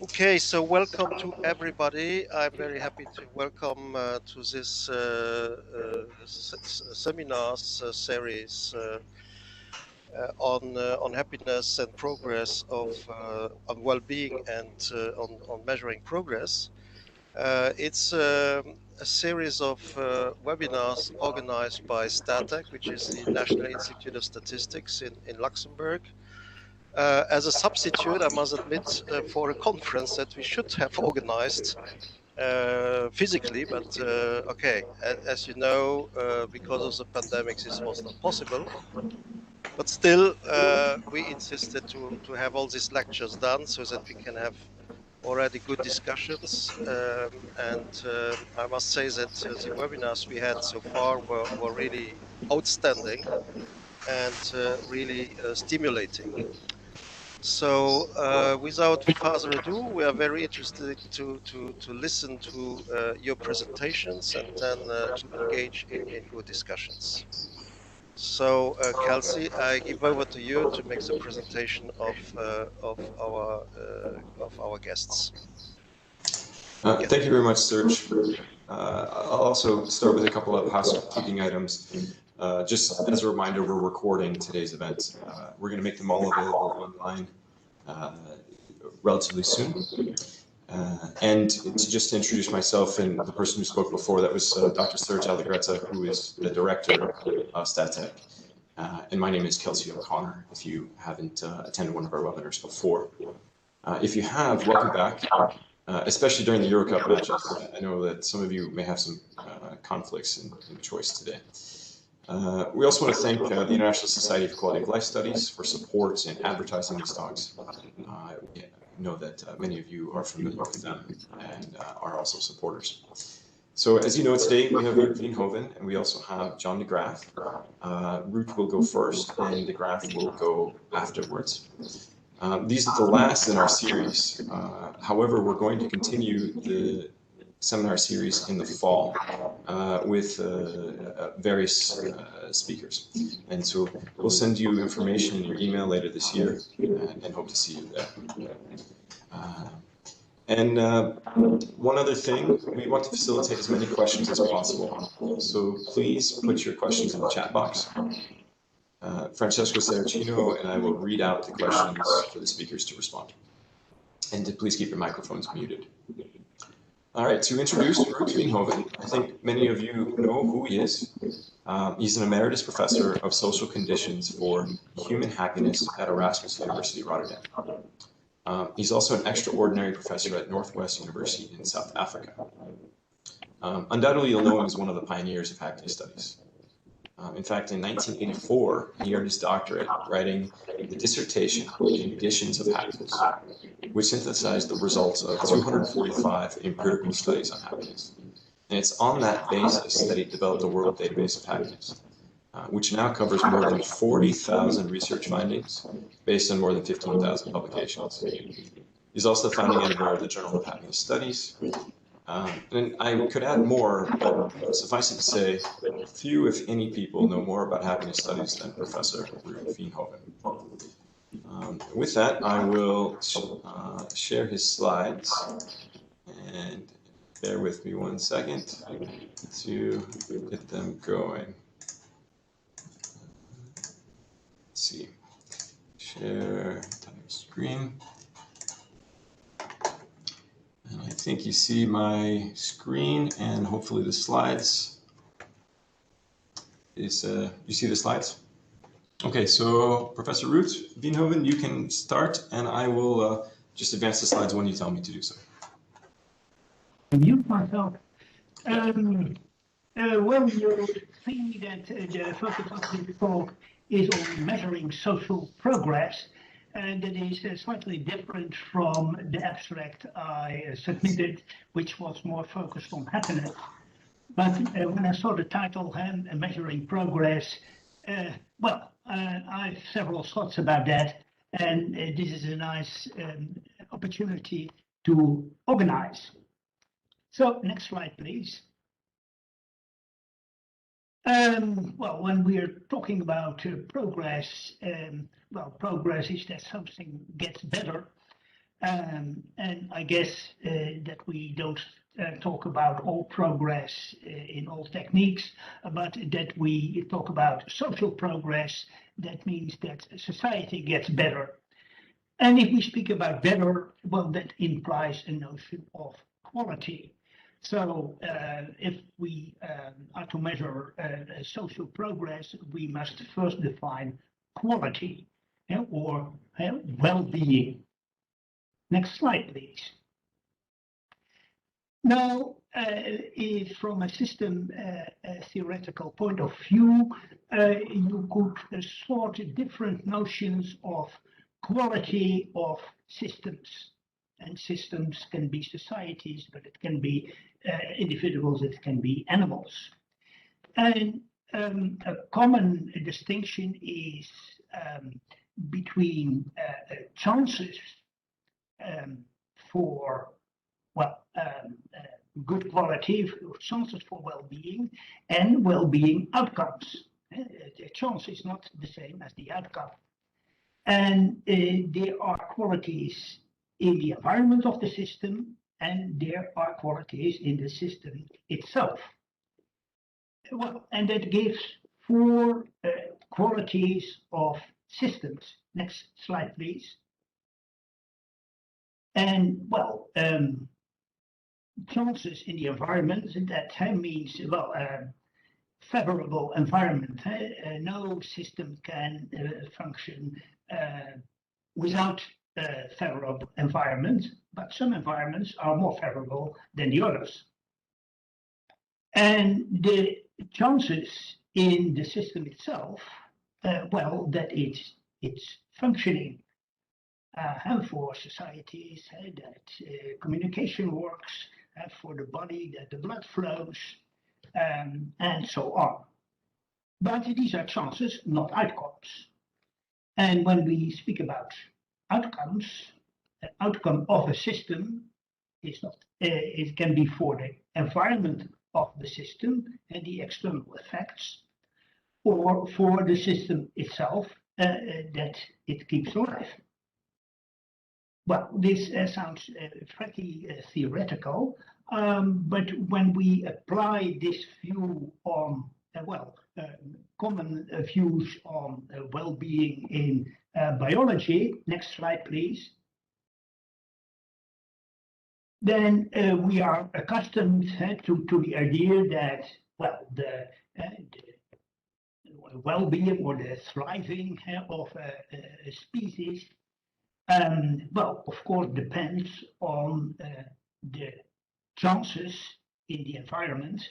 Okay, so welcome to everybody. I'm very happy to welcome to this seminars series on happiness and progress of on well-being and on measuring progress. It's a series of webinars organized by STATEC, which is the National Institute of Statistics in Luxembourg. As a substitute, I must admit, for a conference that we should have organized physically, but okay, as you know, because of the pandemic, this was not possible. But still, we insisted to have all these lectures done so that we can have already good discussions. And I must say that the webinars we had so far were really outstanding and really stimulating. So without further ado, we are very interested to listen to your presentations and then to engage in good discussions. So Kelsey, I give over to you to make the presentation of our guests. Thank you very much, Serge. I'll also start with a couple of housekeeping items. Just as a reminder, we're recording today's event. We're going to make them all available online relatively soon. And just to introduce myself and the person who spoke before, that was Dr. Serge Allegretta, who is the director of StatTech. And my name is Kelsey O'Connor, if you haven't attended one of our webinars before. If you have, welcome back, especially during the Eurocup matches. I know that some of you may have some conflicts in choice today. We also want to thank the International Society for Quality of Life Studies for support in advertising these talks. I know that many of you are familiar with them and are also supporters. So as you know, today we have Ruut Veenhoven and we also have John De Graaf. Ruut will go first and De Graaf will go afterwards. These are the last in our series. However, we're going to continue the seminar series in the fall with various speakers. And so we'll send you information in your email later this year and hope to see you there. One other thing, we want to facilitate as many questions as possible. So please put your questions in the chat box. Francesco Saracino and I will read out the questions for the speakers to respond. And to please keep your microphones muted. All right, to introduce Ruut Veenhoven, I think many of you know who he is. He's an emeritus professor of social conditions for human happiness at Erasmus University, Rotterdam. He's also an extraordinary professor at Northwest University in South Africa. Undoubtedly, you'll know him as one of the pioneers of happiness studies. In fact, in 1984, he earned his doctorate writing the dissertation, Conditions of Happiness, which synthesized the results of 245 empirical studies on happiness. And it's on that basis that he developed the World Database of Happiness, which now covers more than 40,000 research findings based on more than 15,000 publications. He's also the founding editor of the Journal of Happiness Studies. And I could add more, but suffice it to say, few, if any, people know more about happiness studies than Professor Ruut Veenhoven. With that, I will share his slides, and bear with me one second to get them going. Let's see, share entire screen. And I think you see my screen and hopefully the slides. You see the slides? Okay, so Professor Ruut Veenhoven, you can start and I will just advance the slides when you tell me to do so. Mute myself. Well, you see that the focus of this talk is on measuring social progress. And it is slightly different from the abstract I submitted, which was more focused on happiness. But when I saw the title, Measuring Progress, well, I have several thoughts about that. And this is a nice opportunity to organize. So next slide, please. Well, when we're talking about progress, well, progress is that something gets better. And I guess that we don't talk about all progress in all techniques, but that we talk about social progress. That means that society gets better. And if we speak about better, well, that implies a notion of quality. So if we are to measure social progress, we must first define quality or well-being. Next slide, please. Now, if from a system theoretical point of view, you could sort different notions of quality of systems. And systems can be societies, but it can be individuals, it can be animals. And a common distinction is between chances for good quality, chances for well-being, and well-being outcomes. The chance is not the same as the outcome. And there are qualities in the environment of the system, and there are qualities in the system itself. Well, and that gives four qualities of systems. Next slide, please. And well, chances in the environment, that means, well, favorable environment. No system can function without a favorable environment, but some environments are more favorable than the others. And the chances in the system itself, well, that it's functioning. For societies, that communication works, for the body, that the blood flows, and so on. But these are chances, not outcomes. And when we speak about outcomes, the outcome of a system is not, it can be for the environment of the system and the external effects, or for the system itself that it keeps alive. Well, this sounds pretty theoretical, but when we apply this view on, common views on well-being in biology, next slide, please, then we are accustomed to the idea that, well, the well-being or the thriving of a species well, of course, depends on the chances in the environment,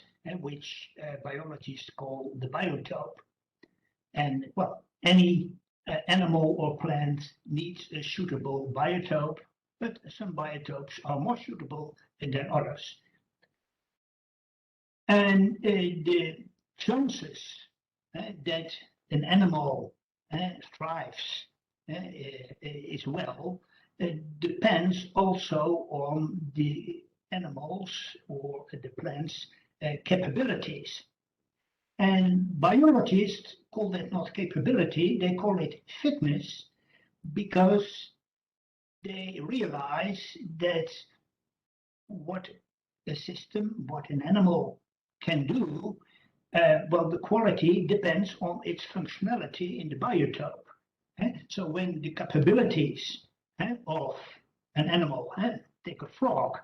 which biologists call the biotope. And well, any animal or plant needs a suitable biotope, but some biotopes are more suitable than others. And the chances that an animal thrives is well, depends also on the animals or the plants' capabilities. And biologists call that not capability, they call it fitness, because they realize that what a system, what an animal can do, well, the quality depends on its functionality in the biotope. So when the capabilities of an animal, take a frog,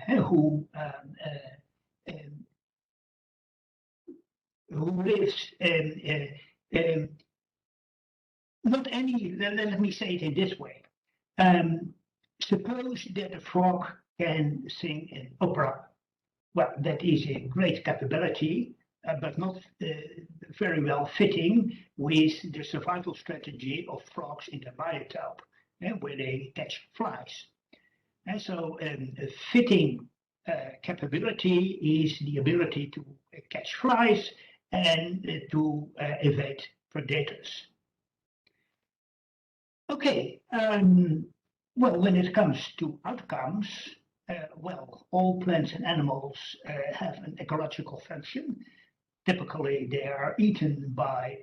who lives not any, let me say it in this way. Suppose that a frog can sing an opera. Well, that is a great capability, but not very well fitting with the survival strategy of frogs in the biotope, where they catch flies. And so a fitting capability is the ability to catch flies and to evade predators. Okay, well, when it comes to outcomes, well, all plants and animals have an ecological function. Typically, they are eaten by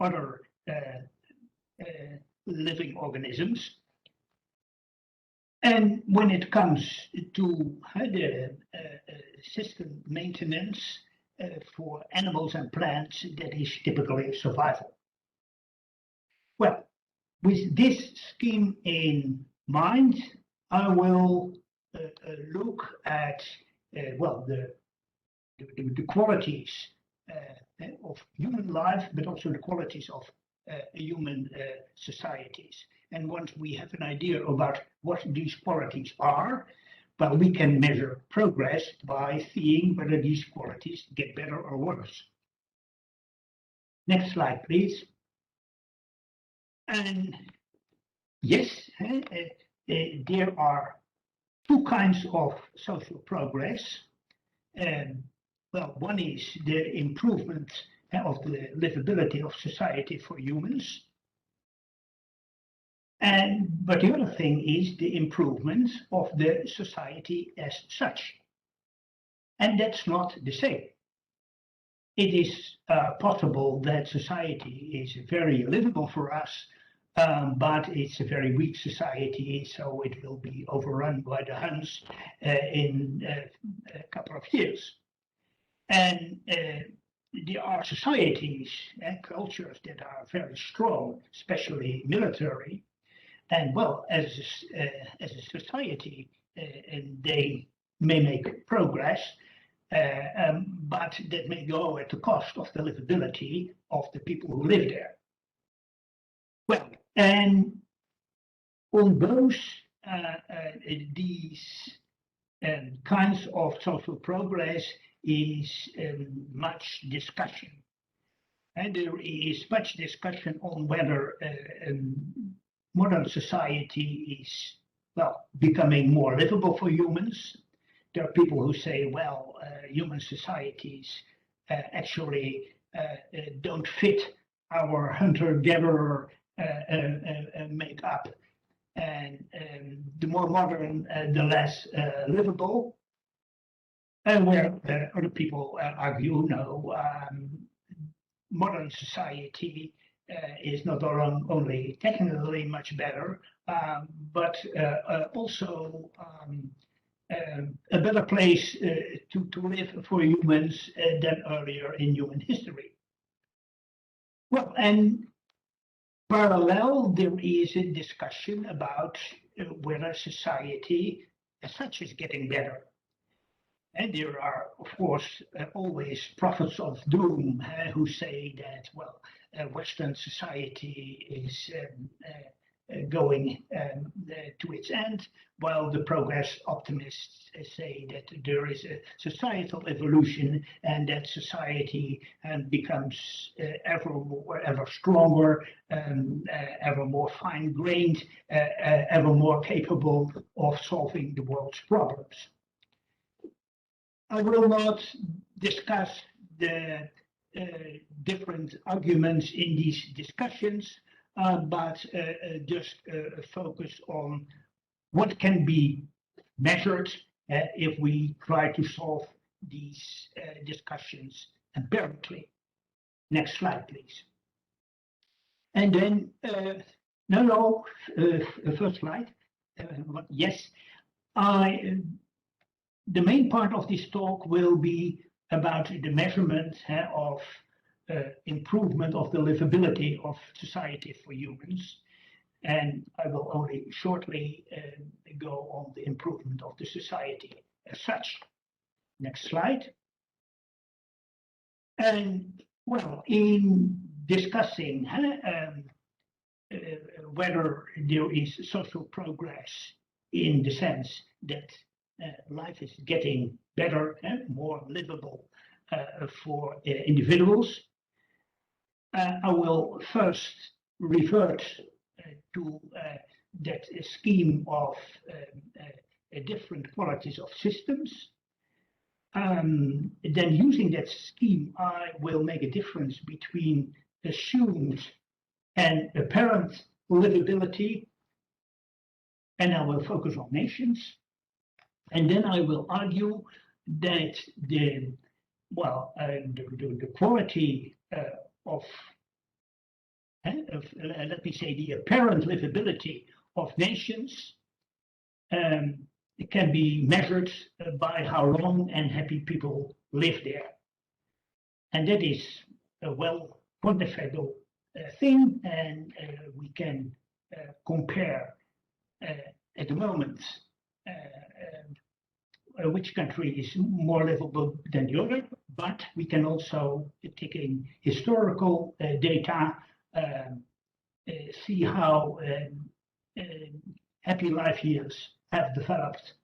other living organisms. And when it comes to the system maintenance for animals and plants, that is typically survival. Well, with this scheme in mind, I will look at well the qualities of human life, but also the qualities of human societies. And once we have an idea about what these qualities are, well, we can measure progress by seeing whether these qualities get better or worse. Next slide, please. And yes, there are two kinds of social progress. Well, one is the improvement of the livability of society for humans. But the other thing is the improvement of the society as such. And that's not the same. It is possible that society is very livable for us, but it's a very weak society, so it will be overrun by the Huns in a couple of years. And there are societies and cultures that are very strong, especially military. And well, as a society, they may make progress, but that may go at the cost of the livability of the people who live there. Well, and on those these kinds of social progress is much discussion. And there is much discussion on whether modern society is, well, becoming more livable for humans. There are people who say, well, human societies actually don't fit our hunter-gatherer makeup, and the more modern, the less livable. And where other people argue, no, modern society is not only technically much better, but also a better place to live for humans than earlier in human history. Well, and parallel, there is a discussion about whether society as such is getting better. And there are, of course, always prophets of doom who say that, well, Western society is going to its end, while the progress optimists say that there is a societal evolution and that society becomes ever stronger, ever more fine-grained, ever more capable of solving the world's problems. I will not discuss the different arguments in these discussions, but just focus on what can be measured if we try to solve these discussions empirically. Next slide, please. And then, first slide. Yes, the main part of this talk will be about the measurement of improvement of the livability of society for humans. And I will only shortly go on the improvement of the society as such. Next slide. And well, in discussing whether there is social progress in the sense that life is getting better and more livable for individuals, I will first revert to that scheme of different qualities of systems. Then using that scheme, I will make a difference between assumed and apparent livability, and I will focus on nations. And then I will argue that the quality of let me say, the apparent livability of nations it can be measured by how long and happy people live there. And that is a well quantifiable thing, and we can compare at the moment which country is more livable than the other, but we can also take in historical data, see how happy life years have developed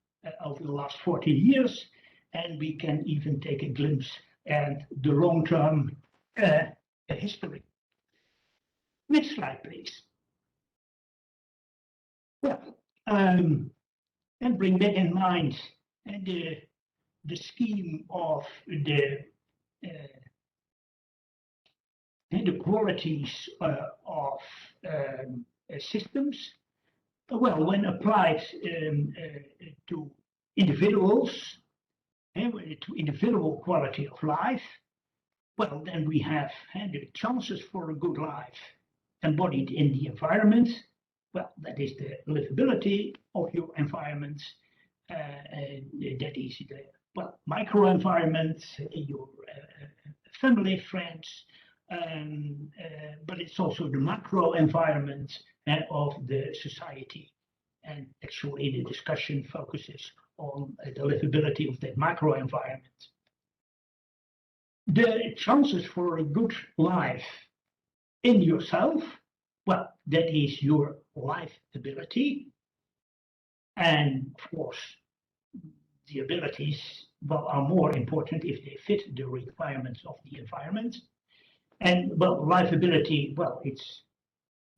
over the last 40 years, and we can even take a glimpse at the long-term history. Next slide, please. Well, and bring back in mind the scheme of the qualities of systems. Well, when applied to individuals, to individual quality of life, well, then we have the chances for a good life embodied in the environment. Well, that is the livability of your environment. That is the microenvironment, your family, friends, but it's also the macro environment of the society. And actually, the discussion focuses on the livability of that macro environment. The chances for a good life in yourself, well, that is your life ability. And of course, the abilities, well, are more important if they fit the requirements of the environment. And well, life ability, well, it's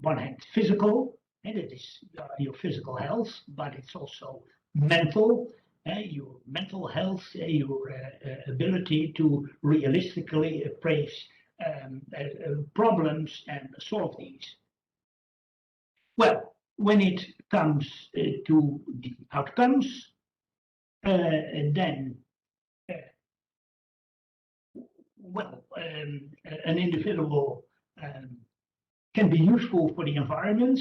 one hand physical, and it is your physical health, but it's also mental, your mental health, your ability to realistically appraise problems and solve these. Well, when it comes to the outcomes, then an individual can be useful for the environment.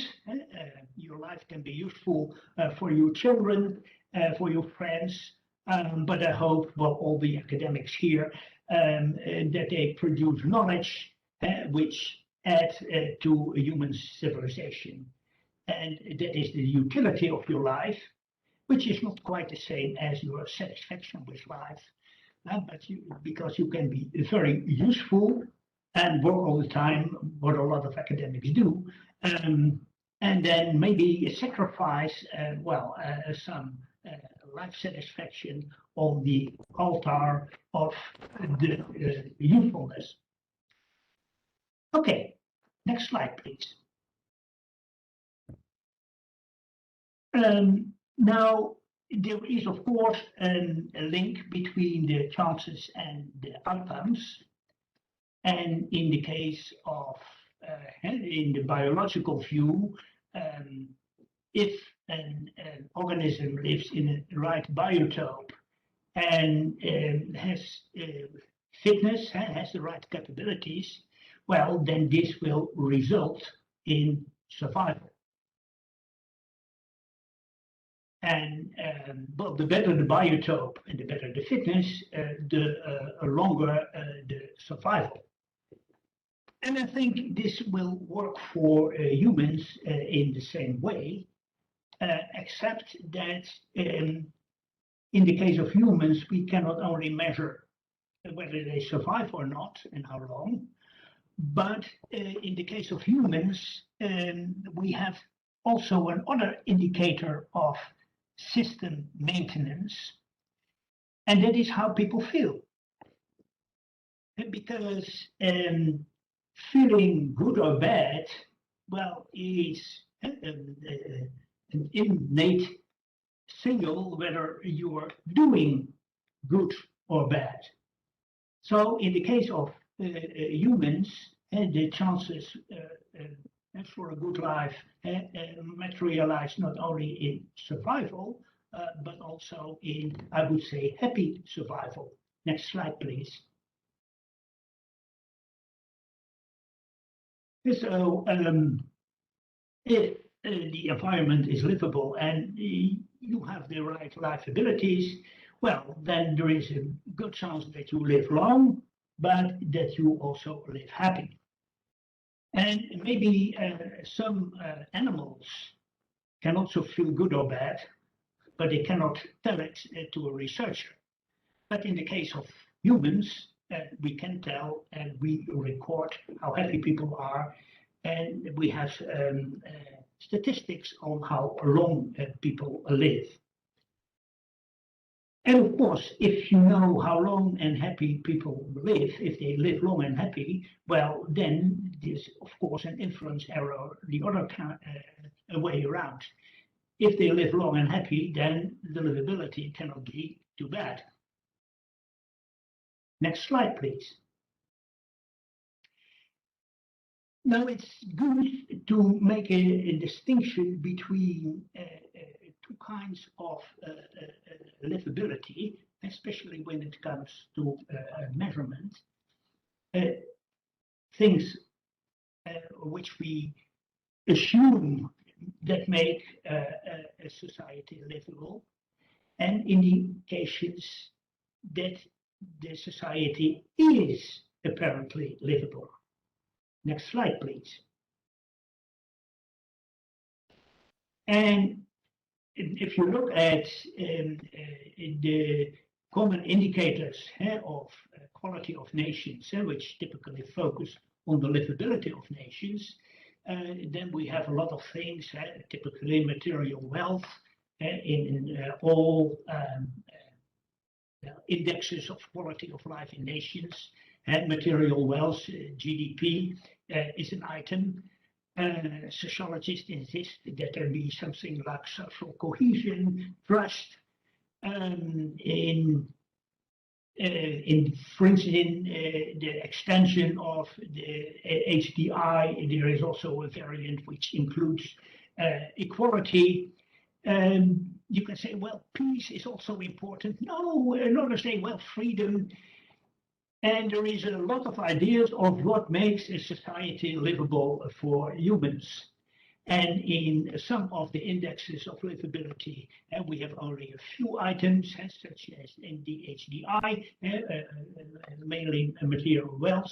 Your life can be useful for your children, for your friends. But I hope, well, all the academics here, that they produce knowledge which add to human civilization. And that is the utility of your life, which is not quite the same as your satisfaction with life. But because you can be very useful and work all the time, what a lot of academics do, and then maybe sacrifice, some life satisfaction on the altar of the usefulness. Okay, next slide, please. Now, there is, of course, a link between the chances and the outcomes. And in the case of, in the biological view, if an organism lives in a right biotope and has fitness, has the right capabilities, well, then this will result in survival. And well, the better the biotope and the better the fitness, the longer the survival. And I think this will work for humans in the same way, except that in the case of humans, we cannot only measure whether they survive or not and how long, but in the case of humans, we have also another indicator of system maintenance, and that is how people feel. Because feeling good or bad, well, is an innate signal whether you are doing good or bad. So in the case of humans, the chances for a good life materialize not only in survival, but also in, I would say, happy survival. Next slide, please. So, if the environment is livable and you have the right life abilities, well, then there is a good chance that you live long, but that you also live happy. And maybe some animals can also feel good or bad, but they cannot tell it to a researcher. But in the case of humans, we can tell and we record how happy people are, and we have statistics on how long people live. And of course, if you know how long and happy people live, if they live long and happy, well, then there's of course an inference error the other way around. If they live long and happy, then the livability cannot be too bad. Next slide, please. Now, it's good to make a distinction between two kinds of livability, especially when it comes to measurement. Things which we assume that make a society livable, and indications that the society is apparently livable. Next slide, please. And if you look at the common indicators of quality of nations, which typically focus on the livability of nations, then we have a lot of things, typically material wealth in all indexes of quality of life in nations. Material wealth, GDP, is an item. Sociologists insist that there be something like social cohesion, trust. For instance, in the extension of the HDI, there is also a variant which includes equality. You can say, well, peace is also important. No, others say, well, freedom. And there is a lot of ideas of what makes a society livable for humans. And in some of the indexes of livability, we have only a few items, such as in the HDI, mainly material wealth.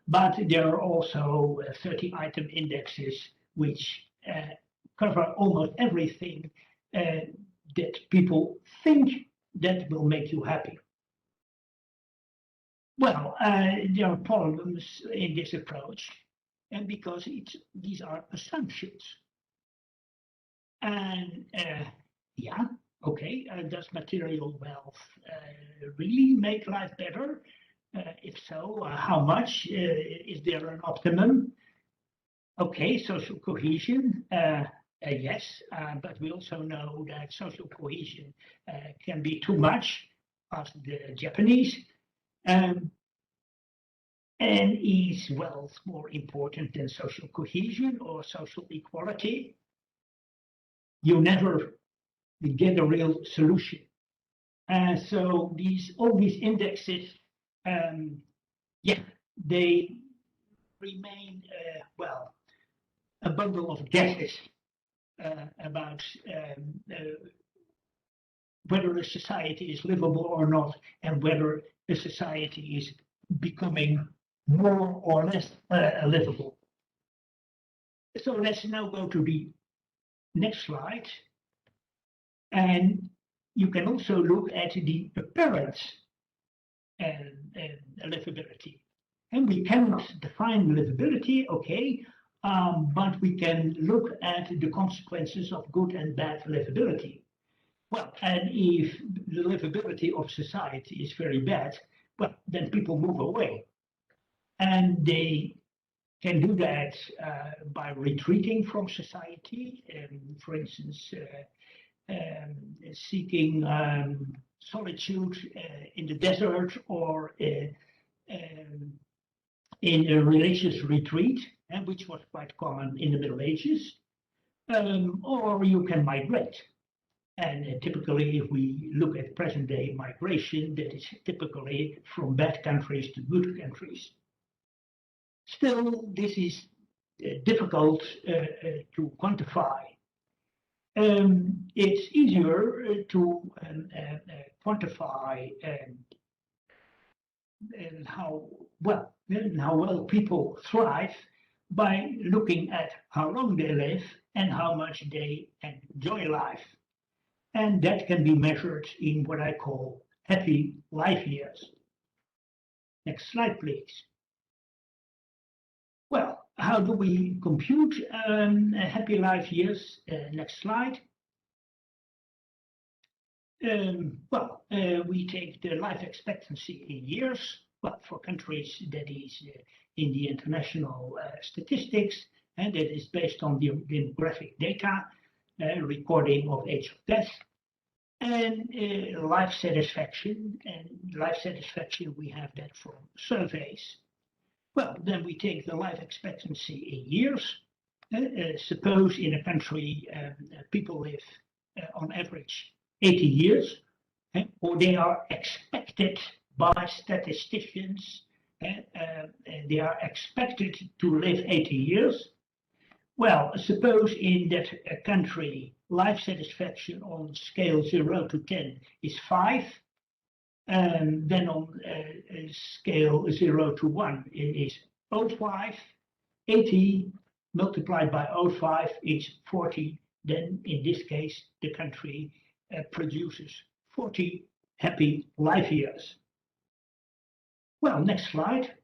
But there are also 30-item indexes which cover almost everything that people think that will make you happy. Well, there are problems in this approach, and because these are assumptions. And yeah, okay, does material wealth really make life better? If so, how much? Is there an optimum? Okay, social cohesion, yes, but we also know that social cohesion can be too much. Ask the Japanese. And is wealth more important than social cohesion or social equality? You never get a real solution. So all these indexes, yeah, they remain, well, a bundle of guesses about whether a society is livable or not, and whether a society is becoming more or less livable. So let's now go to the next slide. And you can also look at the apparent livability. And we cannot define livability, okay, but we can look at the consequences of good and bad livability. Well, and if the livability of society is very bad, well, then people move away. And they can do that by retreating from society, for instance, seeking solitude in the desert or in a religious retreat, which was quite common in the Middle Ages, or you can migrate. And typically, if we look at present-day migration, that is typically from bad countries to good countries. Still, this is difficult to quantify. It's easier to quantify how well people thrive by looking at how long they live and how much they enjoy life. And that can be measured in what I call happy life years. Next slide, please. Well, how do we compute happy life years? Next slide. We take the life expectancy in years. Well, for countries that is in the international statistics, and that is based on the demographic data, recording of age of death, and life satisfaction. And life satisfaction, we have that from surveys. Well, then we take the life expectancy in years. Suppose in a country people live on average 80 years, or they are expected by statisticians, they are expected to live 80 years. Well, suppose in that country life satisfaction on scale 0 to 10 is 5, and then on scale 0 to 1 it is 0.5, 80 multiplied by 0.5 is 40. Then in this case the country produces 40 happy life years. Well, next slide.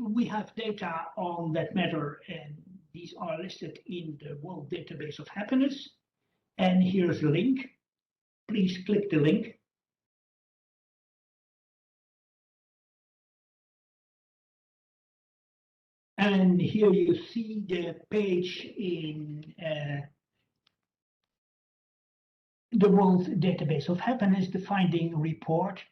We have data on that matter, and these are listed in the World Database of Happiness. And here's a link. Please click the link. And here you see the page in the World Database of Happiness, the finding report.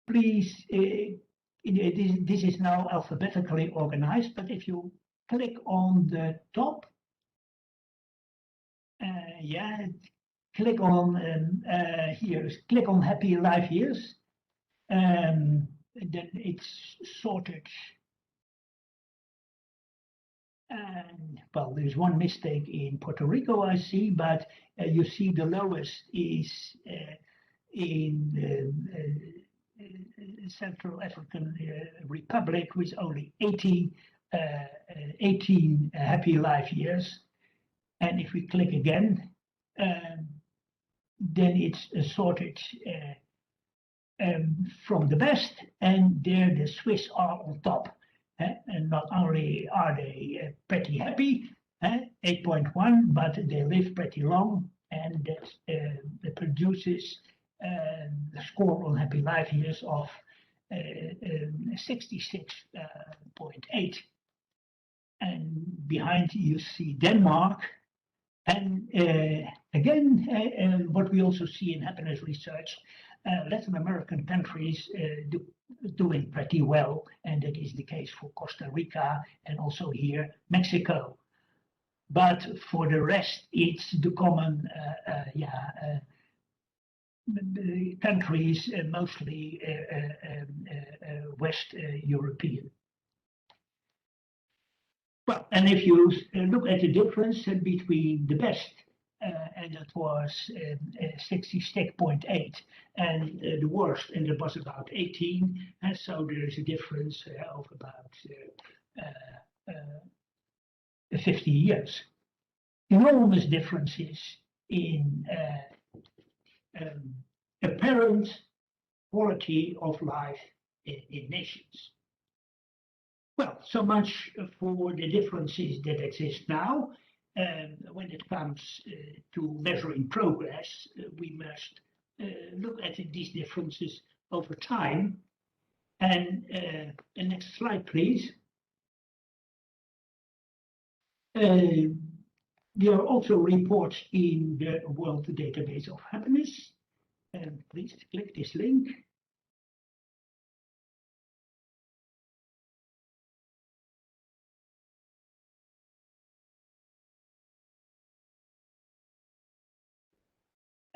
Please, this is now alphabetically organized, but if you click on the top, click on click on happy life years, then it's sorted. And well, there's one mistake in Puerto Rico, I see, but you see the lowest is in Central African Republic with only 18 happy life years. And if we click again, then it's sorted from the best, and there the Swiss are on top. And not only are they pretty happy, 8.1, but they live pretty long, and that produces a score on happy life years of 66.8. And behind you see Denmark. And again, what we also see in happiness research, Latin American countries doing pretty well, and that is the case for Costa Rica and also here Mexico. But for the rest, it's the common countries, mostly West European. Well, and if you look at the difference between the best, and that was 66.8, and the worst, and it was about 18, and so there is a difference of about 50 years. Enormous differences in apparent quality of life in nations. Well, so much for the differences that exist now. When it comes to measuring progress, we must look at these differences over time. And the next slide, please. There are also reports in the World Database of Happiness. Please click this link.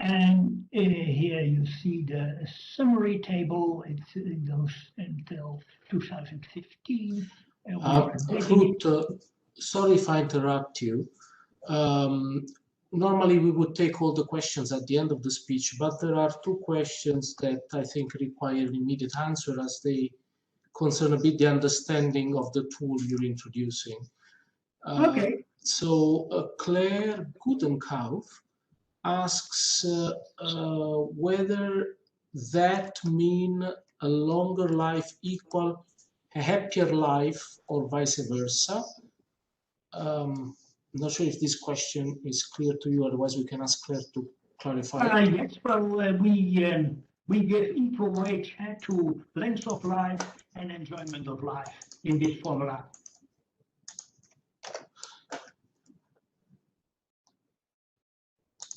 And here you see the summary table. It goes until 2015. Ruut, sorry if I interrupt you. Normally we would take all the questions at the end of the speech, but there are two questions that I think require an immediate answer as they concern a bit the understanding of the tool you're introducing. Okay. So Claire Gudenkauf asks whether that mean a longer life equal a happier life or vice versa. I'm not sure if this question is clear to you, otherwise we can ask Claire to clarify. Yes, well, we give equal weight to length of life and enjoyment of life in this formula.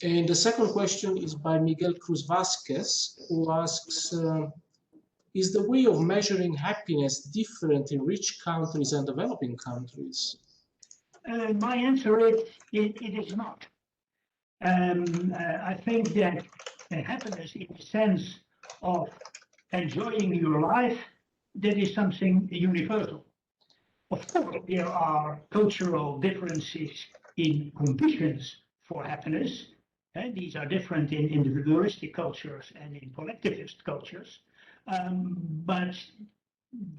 And the second question is by Miguel Cruz Vasquez, who asks, is the way of measuring happiness different in rich countries and developing countries? My answer is, it is not. I think that happiness in the sense of enjoying your life, that is something universal. Of course, there are cultural differences in conditions for happiness. These are different in individualistic cultures and in collectivist cultures. But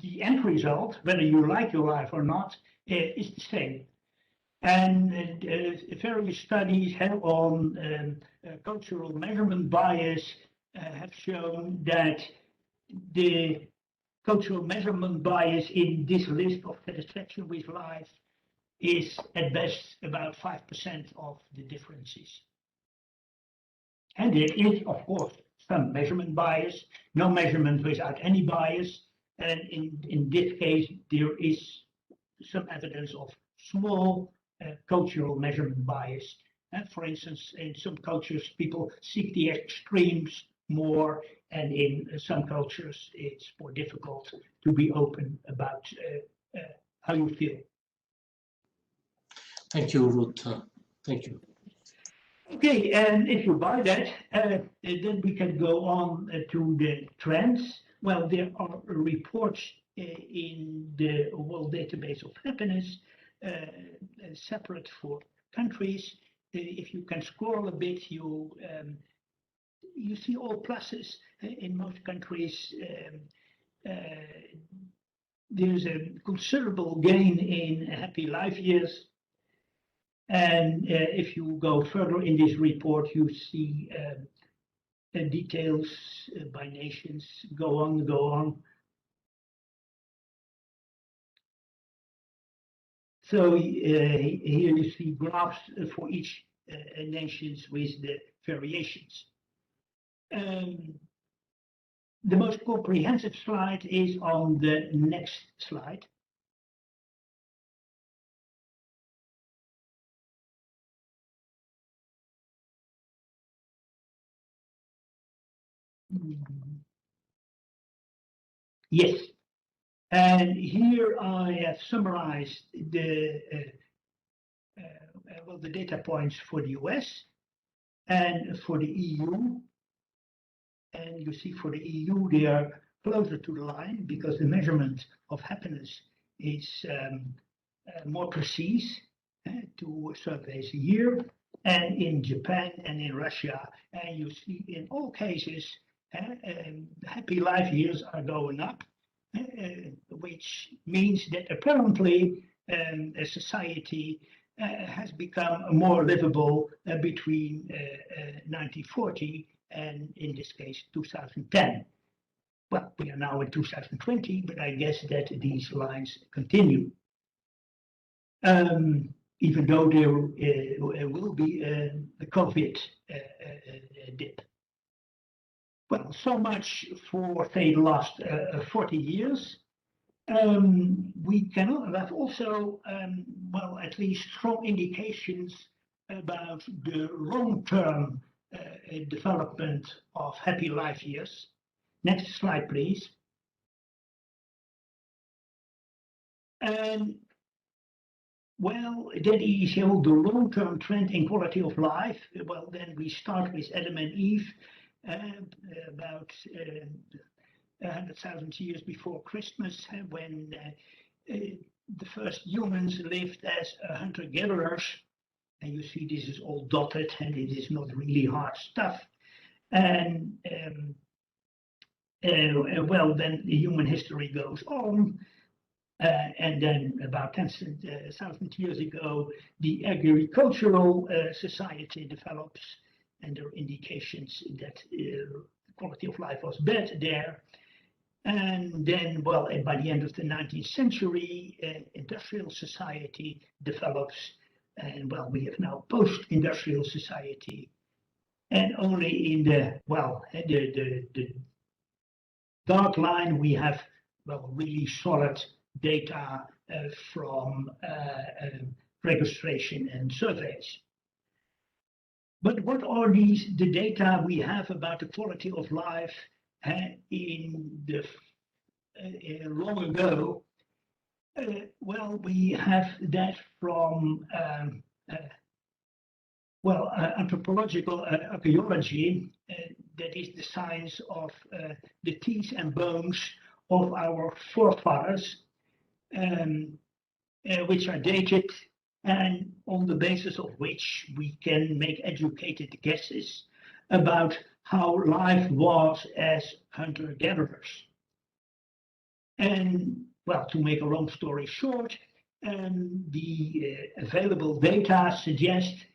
the end result, whether you like your life or not, is the same. And various studies on cultural measurement bias have shown that the cultural measurement bias in this list of satisfaction with life is at best about 5% of the differences. And there is, of course, some measurement bias, no measurement without any bias. And in this case, there is some evidence of small cultural measurement bias. For instance, in some cultures, people seek the extremes more, and in some cultures, it's more difficult to be open about how you feel. Thank you, Ruut. Thank you. Okay, and if you buy that, then we can go on to the trends. Well, there are reports in the World Database of Happiness, separate for countries. If you can scroll a bit, you see all pluses. In most countries, there's a considerable gain in happy life years. And if you go further in this report, you see details by nations. Go on, go on. So here you see graphs for each nations with the variations. The most comprehensive slide is on the next slide. Yes, and here I have summarized the the data points for the US and for the EU. And you see for the EU, they are closer to the line because the measurement of happiness is more precise, 2 surveys a year. And in Japan and in Russia, and you see in all cases, happy life years are going up, which means that apparently a society has become more livable between 1940 and, in this case, 2010. Well, we are now in 2020, but I guess that these lines continue. Even though there will be a COVID dip. Well, so much for, say, the last 40 years. We cannot have also, well, at least strong indications about the long-term development of happy life years. Next slide, please. And Well, that is the long-term trend in quality of life. Well, then we start with Adam and Eve, about 100,000 years before Christmas, when the first humans lived as hunter-gatherers. And you see this is all dotted, and it is not really hard stuff. And well, then the human history goes on. And then about 10,000 years ago, the agricultural society develops, and there are indications that the quality of life was bad there. And then, well, and by the end of the 19th century, industrial society develops, and well, we have now post-industrial society. And only in the, well, the dark line, we have, well, really solid data from registration and surveys. But what are the data we have about the quality of life in the long ago? Well, we have that from anthropological archaeology, that is the science of the teeth and bones of our forefathers, which are dated, and on the basis of which we can make educated guesses about how life was as hunter-gatherers. And, well, to make a long story short, the available data suggest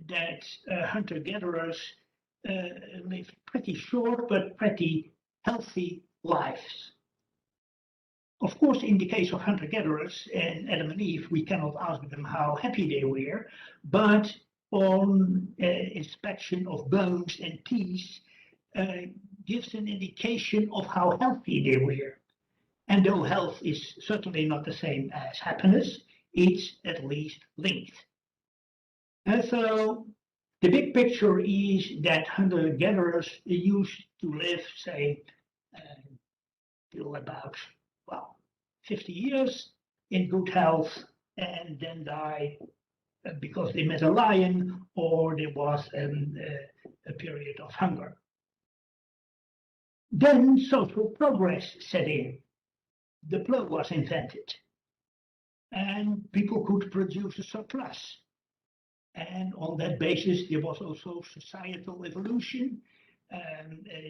that hunter-gatherers live pretty short but pretty healthy lives. Of course, in the case of hunter-gatherers and Adam and Eve, we cannot ask them how happy they were, but on inspection of bones and teeth gives an indication of how healthy they were. And though health is certainly not the same as happiness, it's at least linked. And so the big picture is that hunter-gatherers used to live, say, till about, well, 50 years in good health, and then die because they met a lion or there was a period of hunger. Then social progress set in. The plow was invented, and people could produce a surplus. And on that basis, there was also societal evolution.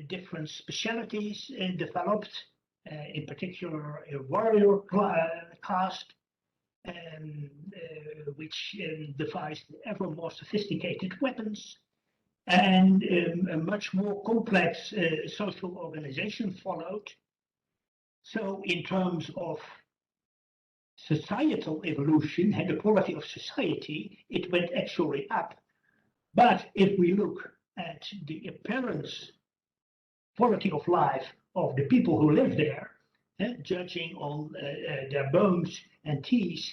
Different specialities developed, in particular a warrior caste, which devised ever more sophisticated weapons, and a much more complex social organization followed. So in terms of societal evolution and the quality of society, it went actually up. But if we look at the apparent quality of life of the people who live there, judging on their bones and teeth,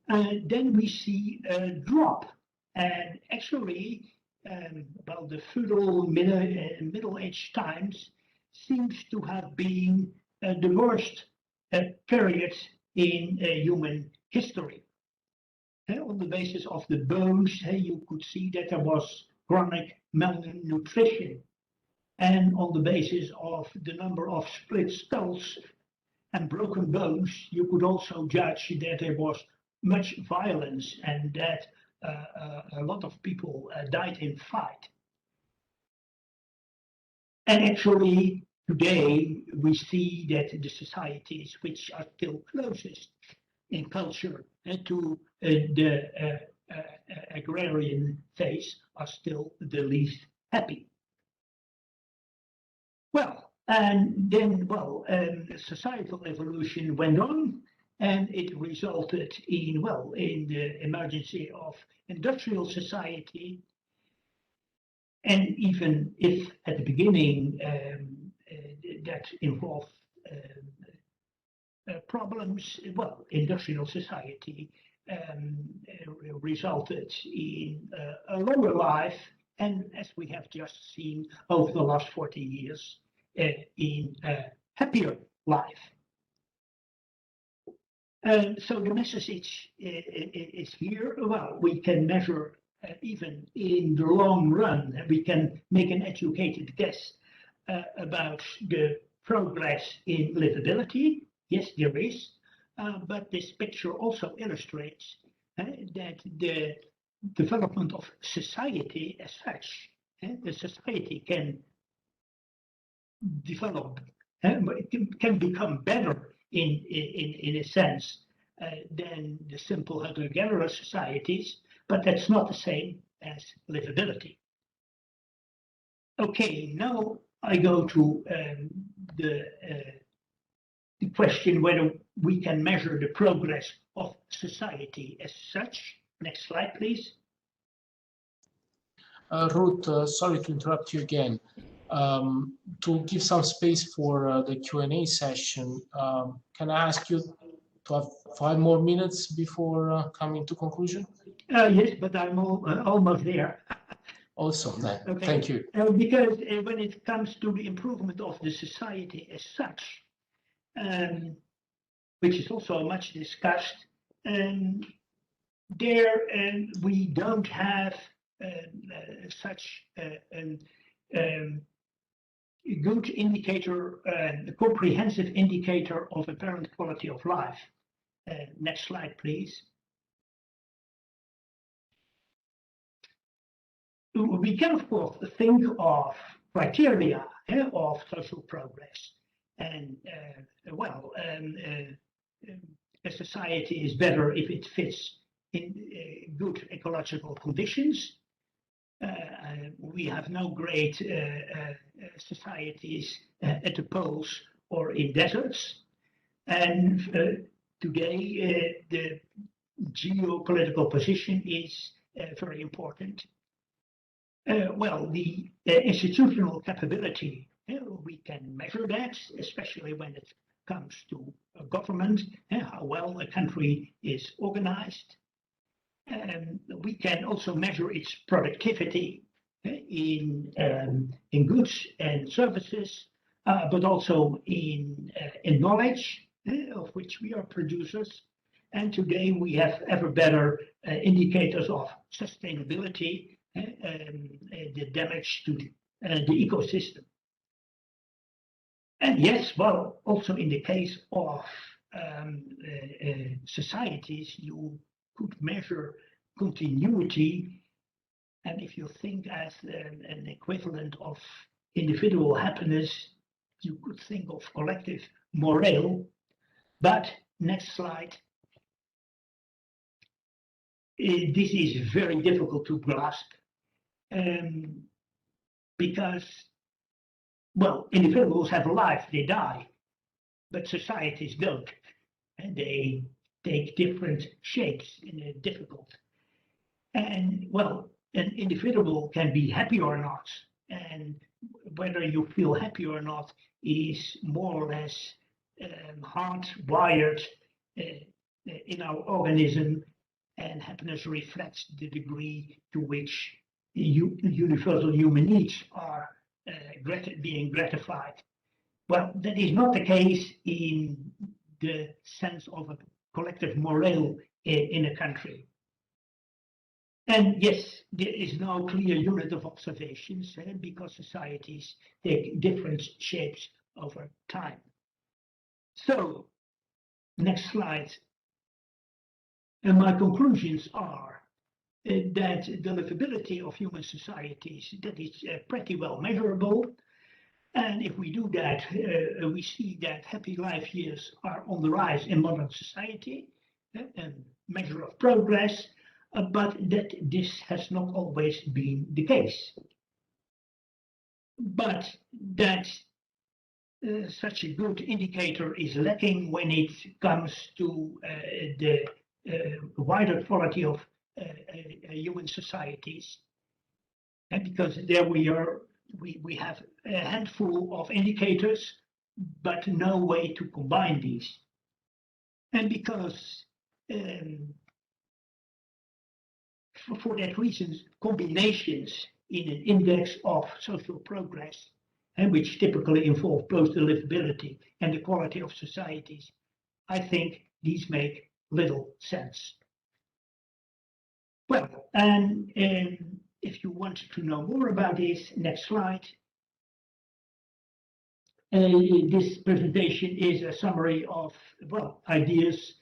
then we see a drop. And actually, about the feudal Middle Age times seems to have been the worst period in human history. On the basis of the bones, you could see that there was chronic malnutrition. And on the basis of the number of split skulls and broken bones, you could also judge that there was much violence and that a lot of people died in fight. And actually, today, we see that the societies which are still closest in culture to the agrarian phase are still the least happy. Well, and then, well, societal evolution went on, and it resulted in, well, in the emergence of industrial society. And even if at the beginning that involved problems, well, industrial society resulted in a longer life, and as we have just seen over the last 40 years, in a happier life. So the message is here. Well, we can measure even in the long run, we can make an educated guess about the progress in livability. Yes, there is, but this picture also illustrates that the development of society as such, the society can develop, can become better in a sense than the simple hunter-gatherer societies, but that's not the same as livability. Okay, now I go to the question whether we can measure the progress of society as such. Next slide, please. Ruut, sorry to interrupt you again. To give some space for the Q&A session, can I ask you to have 5 more minutes before coming to conclusion? Yes, but I'm almost there. Also, then, Okay. thank you. Because when it comes to the improvement of the society as such, which is also much discussed, there we don't have such a good indicator, a comprehensive indicator of apparent quality of life. Next slide, please. We can, of course, think of criteria of social progress. And, well, a society is better if it fits in good ecological conditions. We have no great societies at the poles or in deserts. And today, the geopolitical position is very important. Well, the institutional capability, we can measure that, especially when it comes to government, how well a country is organized. We can also measure its productivity in goods and services, but also in knowledge, of which we are producers. And today we have ever better indicators of sustainability, the damage to the ecosystem. And yes, well, also in the case of societies, you could measure continuity. And if you think as an equivalent of individual happiness, you could think of collective morale. But next slide. This is very difficult to grasp because, well, individuals have a life, they die, but societies don't. And they take different shapes and they're difficult. And, well, an individual can be happy or not. And whether you feel happy or not is more or less hardwired in our organism. And happiness reflects the degree to which universal human needs are being gratified. Well, that is not the case in the sense of a collective morale in a country. And yes, there is no clear unit of observations because societies take different shapes over time. So, next slide. And my conclusions are that the livability of human societies, that is pretty well measurable. And if we do that, we see that happy life years are on the rise in modern society, a measure of progress, but that this has not always been the case. But that such a good indicator is lacking when it comes to the wider quality of human societies, and because there we have a handful of indicators, but no way to combine these, and because for that reason, combinations in an index of social progress, and which typically involve both the livability and the quality of societies, I think these make little sense. Well, and if you want to know more about this, next slide. This presentation is a summary of, well, ideas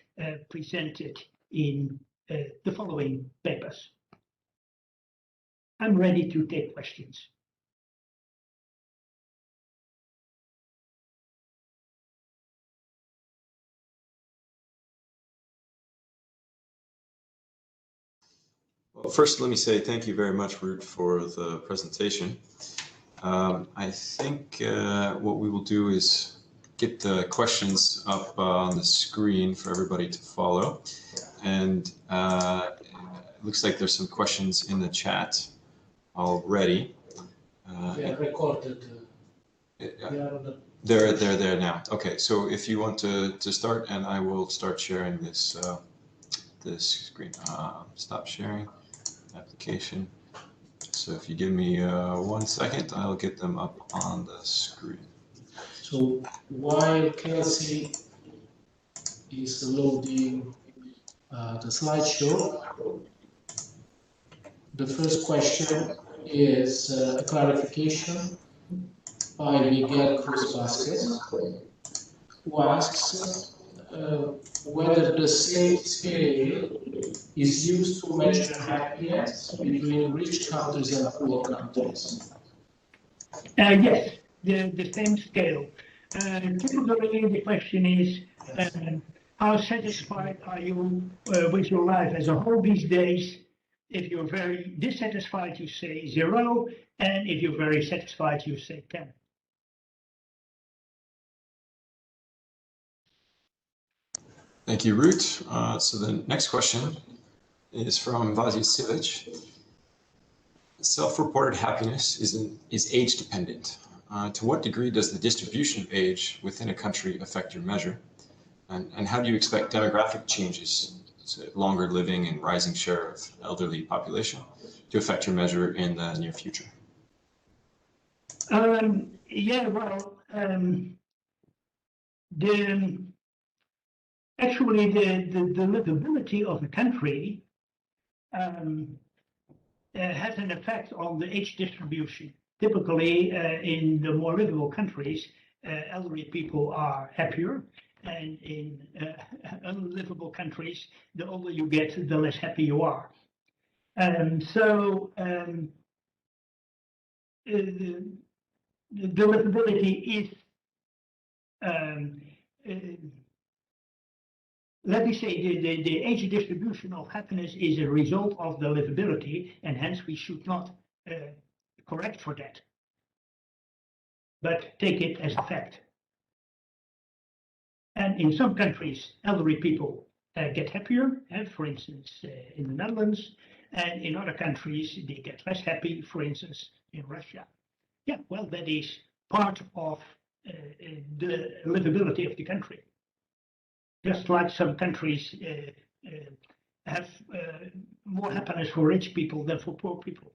presented in the following papers. I'm ready to take questions. Well, first, let me say thank you very much, Ruut, for the presentation. I think what we will do is get the questions up on the screen for everybody to follow. And it looks like there's some questions in the chat already. They are recorded. They're there now. Okay, so if you want to start, and I will start sharing this this screen. Stop sharing application. So if you give me 1 second, I'll get them up on the screen. So while Kelsey is loading the slideshow, the first question is a clarification by Miguel Cruz Vasquez, who asks whether the same scale is used to measure happiness between rich countries and poor countries. Yes, the same scale. Typically, the question is, how satisfied are you with your life as a whole these days? If you're very dissatisfied, you say 0, and if you're very satisfied, you say 10. Thank you, Ruut. So the next question is from Vasil Silic. Self-reported happiness is age dependent. To what degree does the distribution of age within a country affect your measure? And how do you expect demographic changes, so longer living and rising share of elderly population, to affect your measure in the near future? Yeah, well, actually the livability of a country has an effect on the age distribution. Typically, in the more livable countries, elderly people are happier, and in unlivable countries, the older you get, the less happy you are. So the livability is, let me say, the age distribution of happiness is a result of the livability, and hence we should not correct for that, but take it as a fact. And in some countries, elderly people get happier, for instance, in the Netherlands, and in other countries, they get less happy, for instance, in Russia. Yeah, well, that is part of the livability of the country. Just like some countries have more happiness for rich people than for poor people.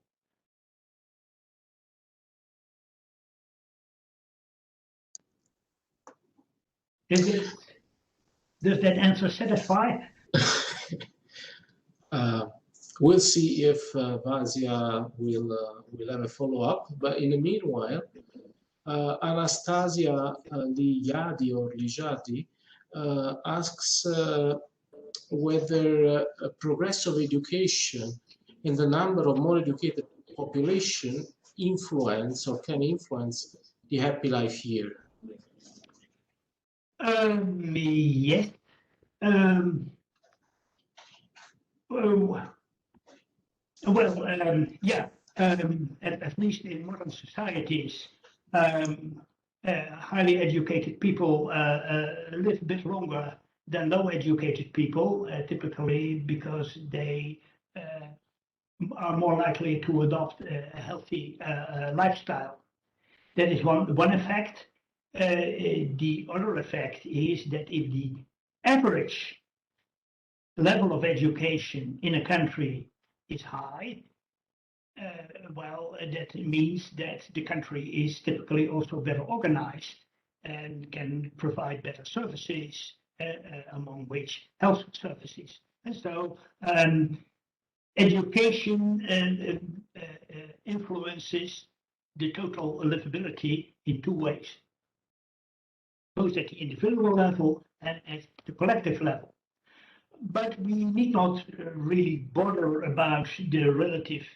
Does that answer satisfy? We'll see if Vasia will have a follow-up. But in the meanwhile, Anastasia Lijadi asks whether progress of education and the number of more educated population influence or can influence the happy life here. Yes. Yeah, at least in modern societies, highly educated people live a bit longer than low-educated people, typically because they are more likely to adopt a healthy lifestyle. That is one effect. The other effect is that if the average level of education in a country is high, well, that means that the country is typically also better organized and can provide better services among which health services. And so education influences the total livability in two ways, both at the individual level and at the collective level. But we need not really bother about the relative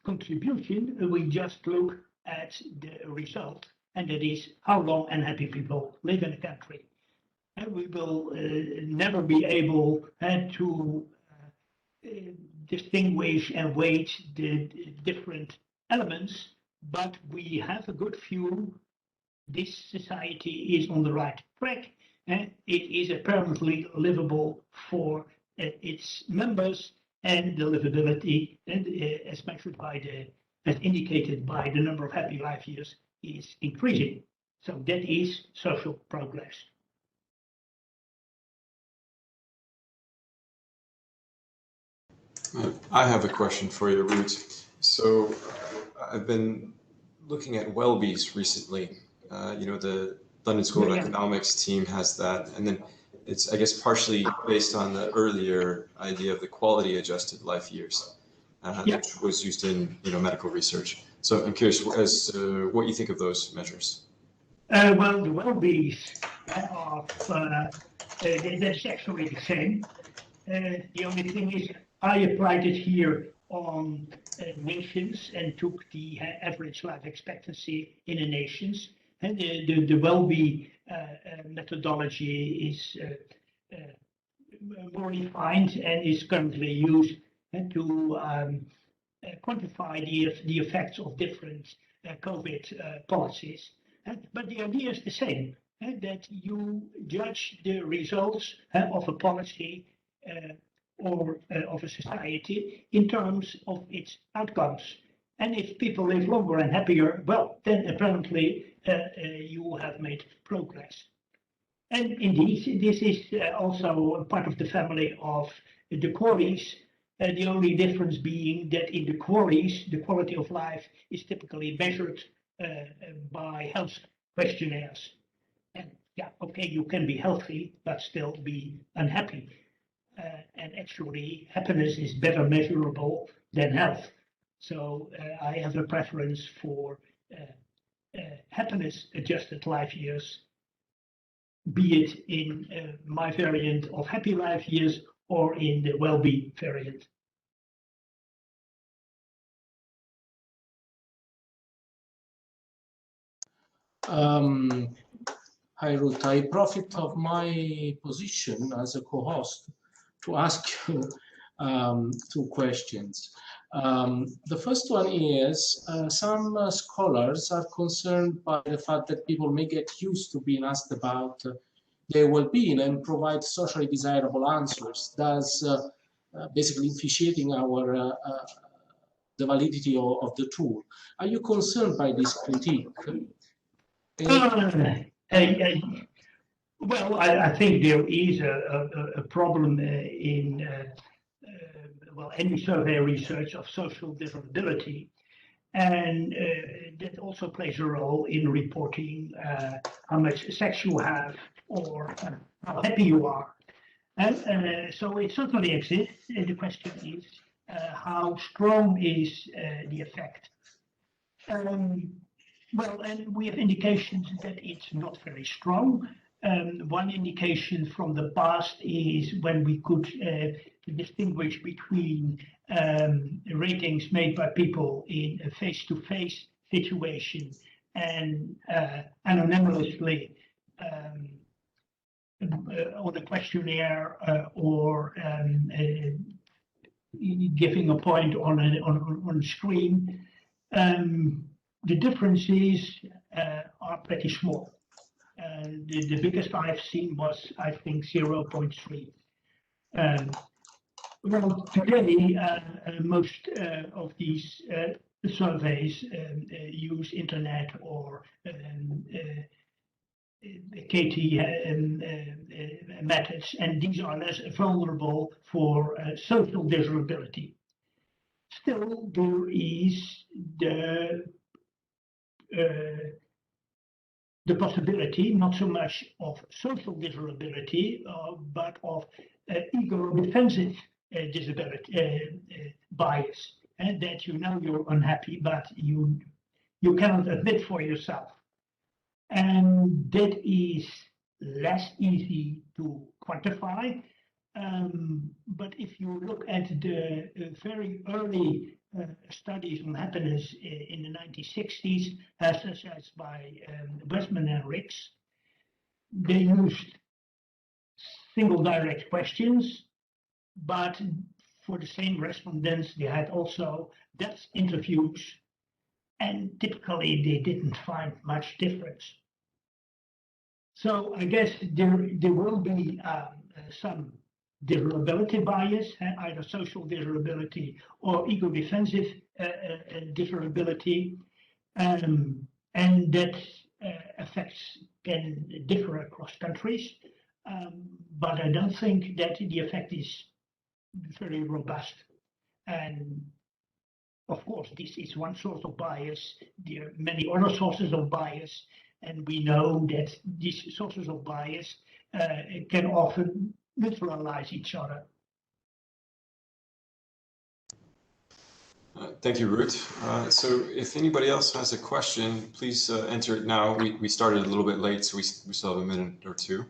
contribution. We just look at the result, and that is how long unhappy people live in a country. And we will never be able to distinguish and weight the different elements, but we have a good view. This society is on the right track, and it is apparently livable for its members, and the livability, and as measured by as indicated by the number of happy life years, is increasing. So that is social progress. I have a question for you, Ruut. So I've been looking at Welby's recently. The London School of Economics team has that, and then it's, I guess, partially based on the earlier idea of the quality-adjusted life years, which was used in medical research. So I'm curious as to what you think of those measures. Well, the Welby's that's actually the same. The only thing is, I applied it here on nations and took the average life expectancy in the nations. And the Welby methodology is more refined and is currently used to quantify the effects of different COVID policies. But the idea is the same, that you judge the results of a policy or of a society in terms of its outcomes. And if people live longer and happier, well, then apparently you have made progress. And indeed, this is also part of the family of the quarries. The only difference being that in the quarries, the quality of life is typically measured by health questionnaires. And yeah, okay, you can be healthy, but still be unhappy. And actually, happiness is better measurable than health. So I have a preference for happiness-adjusted life years, be it in my variant of happy life years or in the well-being variant. Hi, Ruut. I profit of my position as a co-host to ask you two questions. The first one is, some scholars are concerned by the fact that people may get used to being asked about their well-being and provide socially desirable answers, thus basically vitiating the validity of the tool. Are you concerned by this critique? Well, I think there is a problem in any survey research of social desirability, and that also plays a role in reporting how much sex you have or how happy you are. And so it certainly exists. And the question is, how strong is the effect? Well, and we have indications that it's not very strong. One indication from the past is when we could distinguish between ratings made by people in a face-to-face situation and anonymously on a questionnaire or giving a point on a screen. The differences are pretty small. The biggest I've seen was, I think, 0.3. Well, today, most of these surveys use internet or KT methods, and these are less vulnerable for social desirability. Still, there is the the possibility not so much of social disability, but of ego-defensive disability bias, and that you know you're unhappy, but you cannot admit for yourself. And that is less easy to quantify. But if you look at the very early studies on happiness in the 1960s, such as by Westman and Ricks, they used single direct questions, but for the same respondents, they had also depth interviews, and typically they didn't find much difference. So I guess there will be some disability bias, either social disability or ego-defensive disability, and that effects can differ across countries. But I don't think that the effect is very robust. And of course, this is one source of bias. There are many other sources of bias, and we know that these sources of bias can often neutralize each other. Thank you, Ruut. So if anybody else has a question, please enter it now. We started a little bit late, so we still have a minute or two.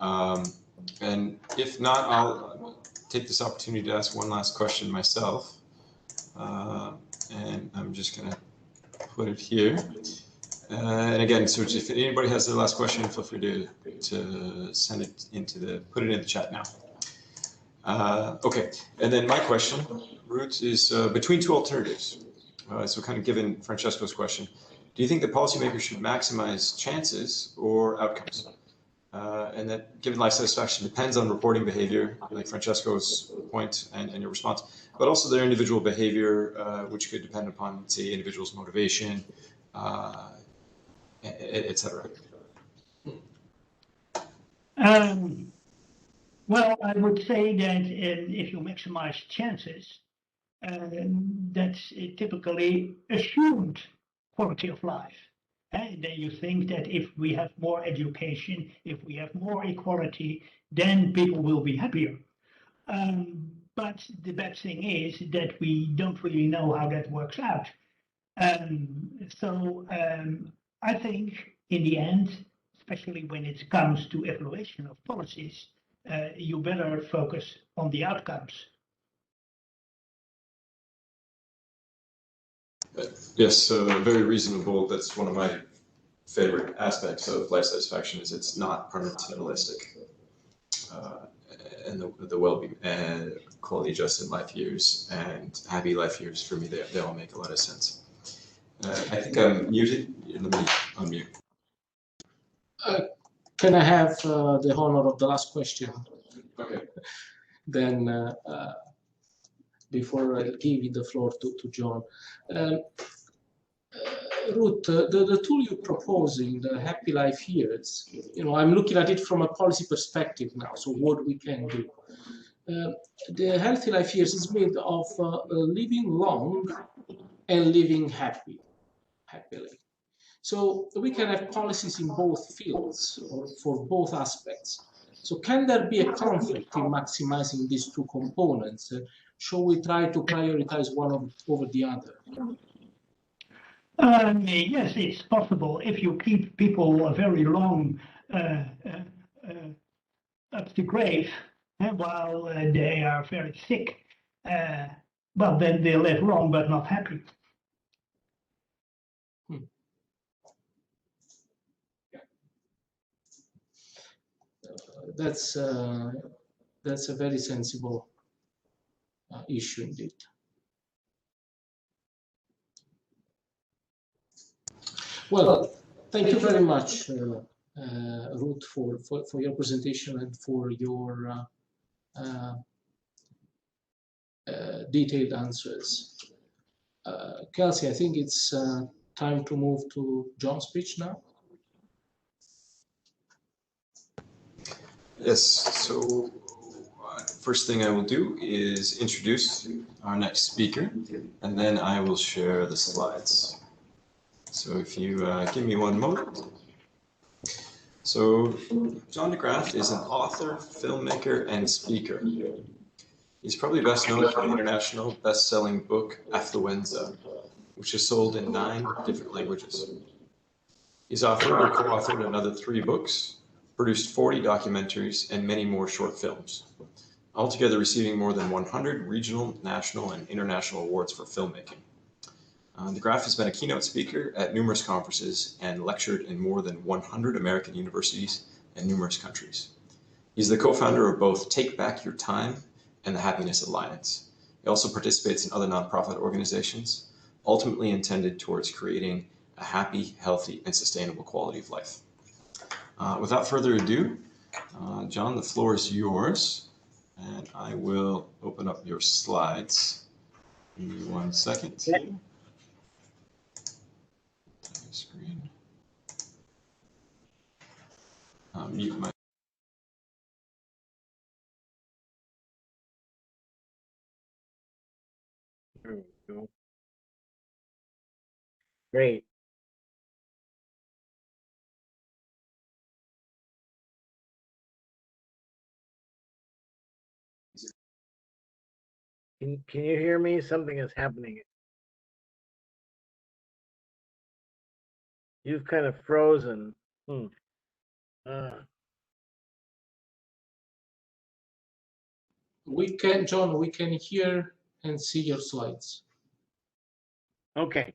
And if not, I'll take this opportunity to ask one last question myself. And I'm just going to put it here. And again, so if anybody has their last question, feel free to send it put it in the chat now. Okay, and then my question, Ruut, is between two alternatives. So kind of given Francesco's question, do you think the policymakers should maximize chances or outcomes? And that given life satisfaction depends on reporting behavior, like Francesco's point and your response, but also their individual behavior, which could depend upon, say, individuals' motivation, etc. Well, I would say that if you maximize chances, that's typically assumed quality of life. And then you think that if we have more education, if we have more equality, then people will be happier. But the bad thing is that we don't really know how that works out. So I think in the end, especially when it comes to evaluation of policies, you better focus on the outcomes. Yes, very reasonable. That's one of my favorite aspects of life satisfaction is it's not paternalistic. And the well-being and quality adjusted life years and happy life years, for me, they all make a lot of sense. I think I'm muted. Let me unmute. Can I have the honor of the last question? Okay. Then before I give the floor to John. Ruut, the tool you're proposing, the Happy Life Years, I'm looking at it from a policy perspective now, so what we can do. The Healthy Life Years is made of living long and living happily. So we can have policies in both fields or for both aspects. So can there be a conflict in maximizing these two components? Shall we try to prioritize one over the other? Yes, it's possible. If you keep people very long up the grave while they are very sick, well, then they live long but not happy. That's a very sensible issue indeed. Well, thank you very much, Ruut, for your presentation and for your detailed answers. Kelsey, I think it's time to move to John's speech now. Yes, so first thing I will do is introduce our next speaker, and then I will share the slides. So if you give me one moment. So, John De Graaf is an author, filmmaker, and speaker. He's probably best known for the international best-selling book Affluenza, which is sold in 9 different languages. He's authored or co-authored another 3 books, produced 40 documentaries, and many more short films, altogether receiving more than 100 regional, national, and international awards for filmmaking. De Graaf has been a keynote speaker at numerous conferences and lectured in more than 100 American universities and numerous countries. He's the co-founder of both Take Back Your Time and the Happiness Alliance. He also participates in other nonprofit organizations, ultimately intended towards creating a happy, healthy, and sustainable quality of life. Without further ado, John, the floor is yours, and I will open up your slides. Give me 1 second. Screen. Mute my. There we go. Great. Can you hear me? Something is happening. You've kind of frozen. John, we can hear and see your slides. Okay.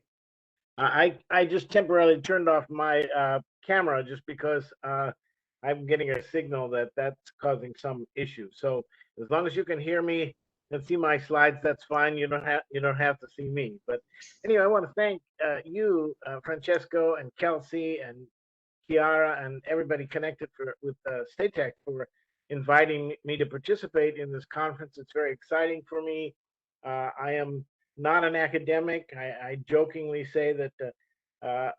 I just temporarily turned off my camera just because I'm getting a signal that that's causing some issue. So as long as you can hear me and see my slides, that's fine. You don't have to see me. But anyway, I want to thank you, Francesco, and Kelsey, and Chiara, and everybody connected with StateTech for inviting me to participate in this conference. It's very exciting for me. I am not an academic. I jokingly say that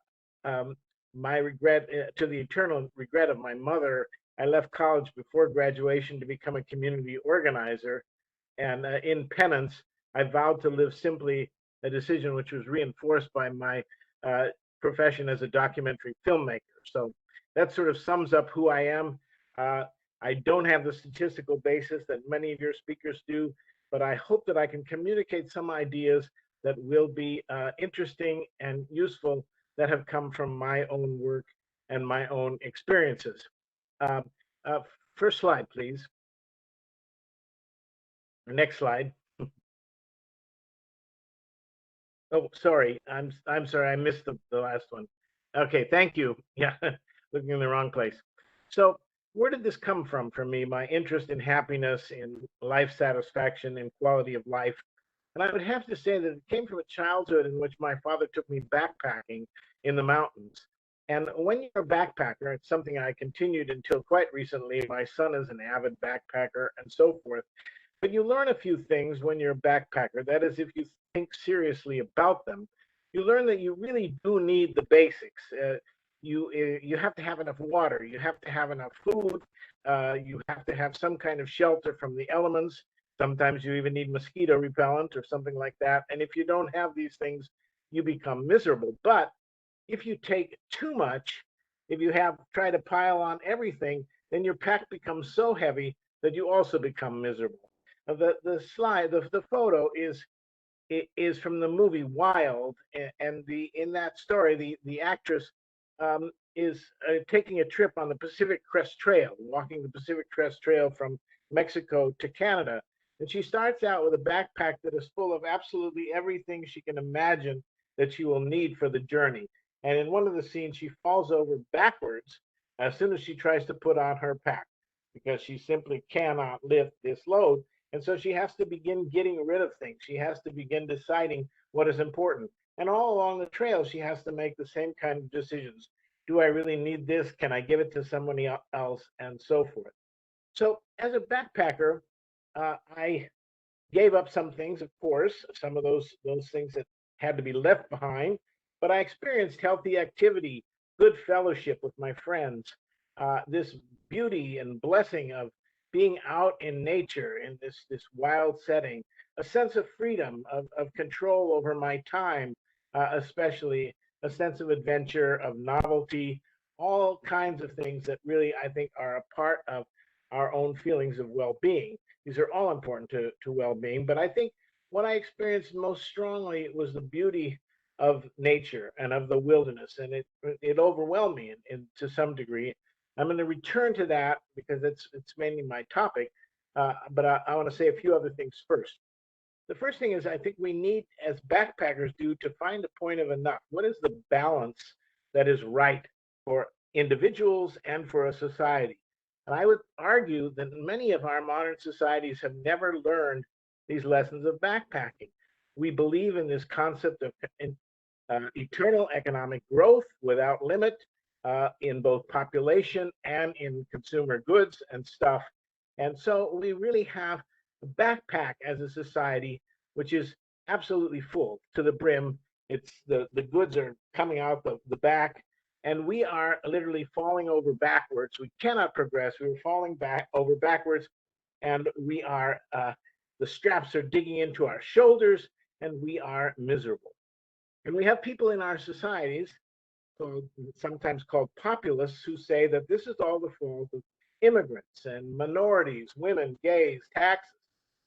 my regret, to the eternal regret of my mother, I left college before graduation to become a community organizer. And in penance, I vowed to live simply, a decision which was reinforced by my profession as a documentary filmmaker. So that sort of sums up who I am. I don't have the statistical basis that many of your speakers do, but I hope that I can communicate some ideas that will be interesting and useful that have come from my own work and my own experiences. First slide, please. Next slide. Oh, sorry. I'm sorry. I missed the last one. Okay, thank you. Yeah, looking in the wrong place. So where did this come from for me? My interest in happiness, in life satisfaction, in quality of life. And I would have to say that it came from a childhood in which my father took me backpacking in the mountains. And when you're a backpacker, it's something I continued until quite recently. My son is an avid backpacker and so forth. But you learn a few things when you're a backpacker. That is, if you think seriously about them, you learn that you really do need the basics. You have to have enough water. You have to have enough food. You have to have some kind of shelter from the elements. Sometimes you even need mosquito repellent or something like that. And if you don't have these things, you become miserable. But if you take too much, if you try to pile on everything, then your pack becomes so heavy that you also become miserable. The slide, the photo is from the movie Wild, and in that story, the actress is taking a trip on the Pacific Crest Trail, walking the Pacific Crest Trail from Mexico to Canada. And she starts out with a backpack that is full of absolutely everything she can imagine that she will need for the journey. And in one of the scenes, she falls over backwards as soon as she tries to put on her pack, because she simply cannot lift this load. And so she has to begin getting rid of things. She has to begin deciding what is important. And all along the trail, she has to make the same kind of decisions. Do I really need this? Can I give it to somebody else? And so forth. So as a backpacker, I gave up some things, of course, some of those things that had to be left behind. But I experienced healthy activity, good fellowship with my friends, this beauty and blessing of being out in nature in this wild setting, a sense of freedom, of control over my time, especially a sense of adventure, of novelty, all kinds of things that really, I think, are a part of our own feelings of well-being. These are all important to well-being, but I think what I experienced most strongly was the beauty of nature and of the wilderness, and it overwhelmed me to some degree. I'm going to return to that because it's mainly my topic, but I want to say a few other things first. The first thing is I think we need, as backpackers do, to find a point of enough. What is the balance that is right for individuals and for a society? And I would argue that many of our modern societies have never learned these lessons of backpacking. We believe in this concept of eternal economic growth without limit in both population and in consumer goods and stuff. And so we really have a backpack as a society, which is absolutely full to the brim. It's the goods are coming out the back, and we are literally falling over backwards. We cannot progress. We're falling back over backwards, and we are the straps are digging into our shoulders, and we are miserable. And we have people in our societies, sometimes called populists, who say that this is all the fault of immigrants and minorities, women, gays, taxes,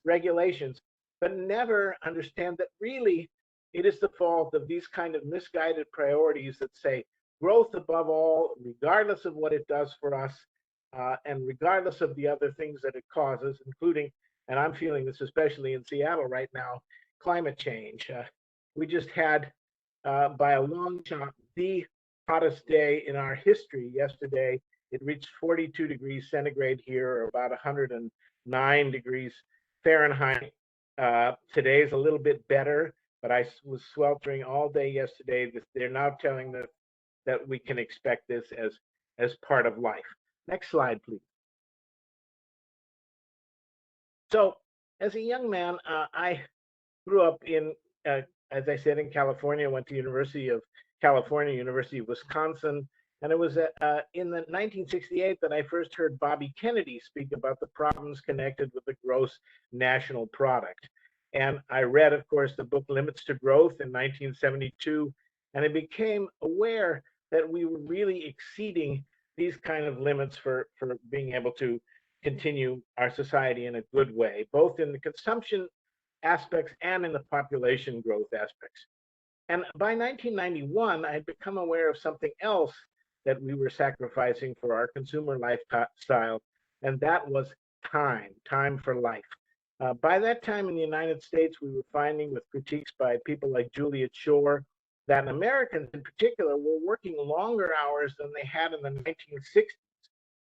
regulations, but never understand that really it is the fault of these kind of misguided priorities that say growth above all, regardless of what it does for us, and regardless of the other things that it causes, including, and I'm feeling this especially in Seattle right now, climate change. We just had, by a long shot, the hottest day in our history yesterday. It reached 42 degrees centigrade here, or about 109 degrees Fahrenheit. Today is a little bit better, but I was sweltering all day yesterday. They're now telling us that we can expect this as part of life. Next slide, please. So, as a young man, I grew up in, as I said, in California. Went to University of California, University of Wisconsin, and it was in the 1968 that I first heard Bobby Kennedy speak about the problems connected with the gross national product. And I read, of course, the book Limits to Growth in 1972, and I became aware that we were really exceeding these kind of limits for being able to continue our society in a good way, both in the consumption aspects and in the population growth aspects. And by 1991, I had become aware of something else that we were sacrificing for our consumer lifestyle, and that was time for life. By that time in the United States, we were finding, with critiques by people like Juliet Shore, that Americans in particular were working longer hours than they had in the 1960s,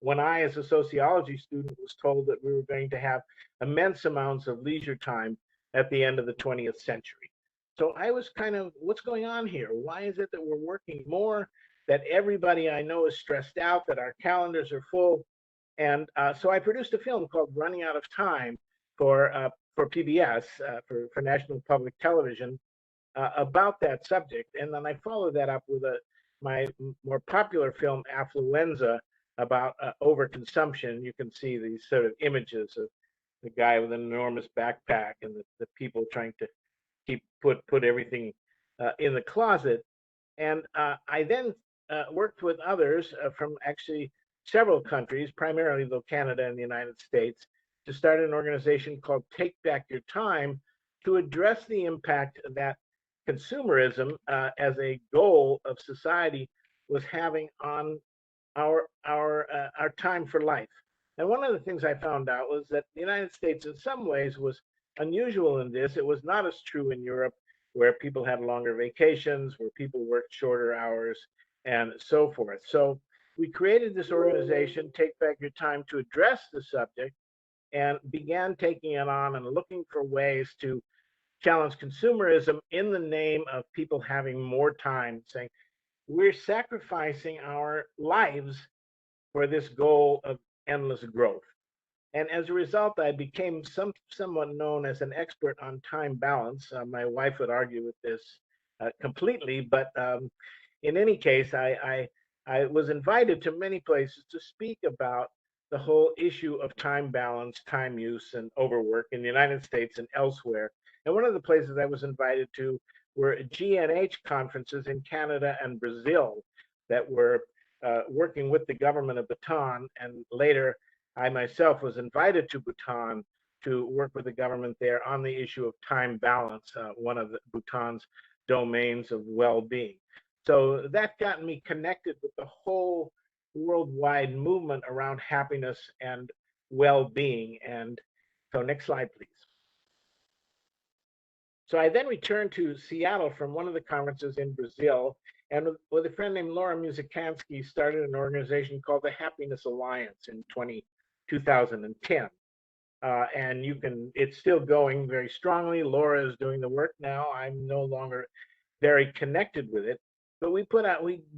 when I, as a sociology student, was told that we were going to have immense amounts of leisure time at the end of the 20th century. So I was kind of, what's going on here? Why is it that we're working more, that everybody I know is stressed out, that our calendars are full? And so I produced a film called Running Out of Time for PBS, for National Public Television, about that subject. And then I followed that up with my more popular film, Affluenza, about overconsumption. You can see these sort of images of the guy with an enormous backpack and the people trying to put everything in the closet. And I then worked with others from actually several countries, primarily though Canada and the United States, to start an organization called Take Back Your Time to address the impact that consumerism as a goal of society was having on our time for life. And one of the things I found out was that the United States, in some ways, was unusual in this. It was not as true in Europe, where people had longer vacations, where people worked shorter hours, and so forth. So we created this organization, Take Back Your Time, to address the subject, and began taking it on and looking for ways to challenge consumerism in the name of people having more time, saying, we're sacrificing our lives for this goal of endless growth. And as a result, I became somewhat known as an expert on time balance. My wife would argue with this completely, but in any case, I was invited to many places to speak about the whole issue of time balance, time use, and overwork in the United States and elsewhere. And one of the places I was invited to were GNH conferences in Canada and Brazil that were working with the government of Bhutan, and later I myself was invited to Bhutan to work with the government there on the issue of time balance, one of Bhutan's domains of well-being. So that got me connected with the whole worldwide movement around happiness and well-being. And so next slide, please. So I then returned to Seattle from one of the conferences in Brazil, and with a friend named Laura Musikansky started an organization called the Happiness Alliance in 2010. And it's still going very strongly. Laura is doing the work now. I'm no longer very connected with it, but we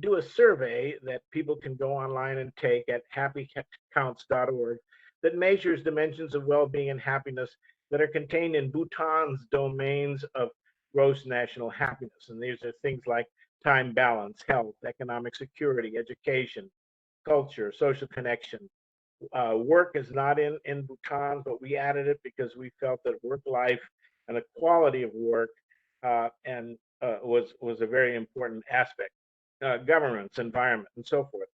do a survey that people can go online and take at happycounts.org that measures dimensions of well-being and happiness that are contained in Bhutan's domains of gross national happiness. And these are things like time balance, health, economic security, education, culture, social connection. Work is not in Bhutan, but we added it because we felt that work life and the quality of work was a very important aspect. Governance, environment, and so forth.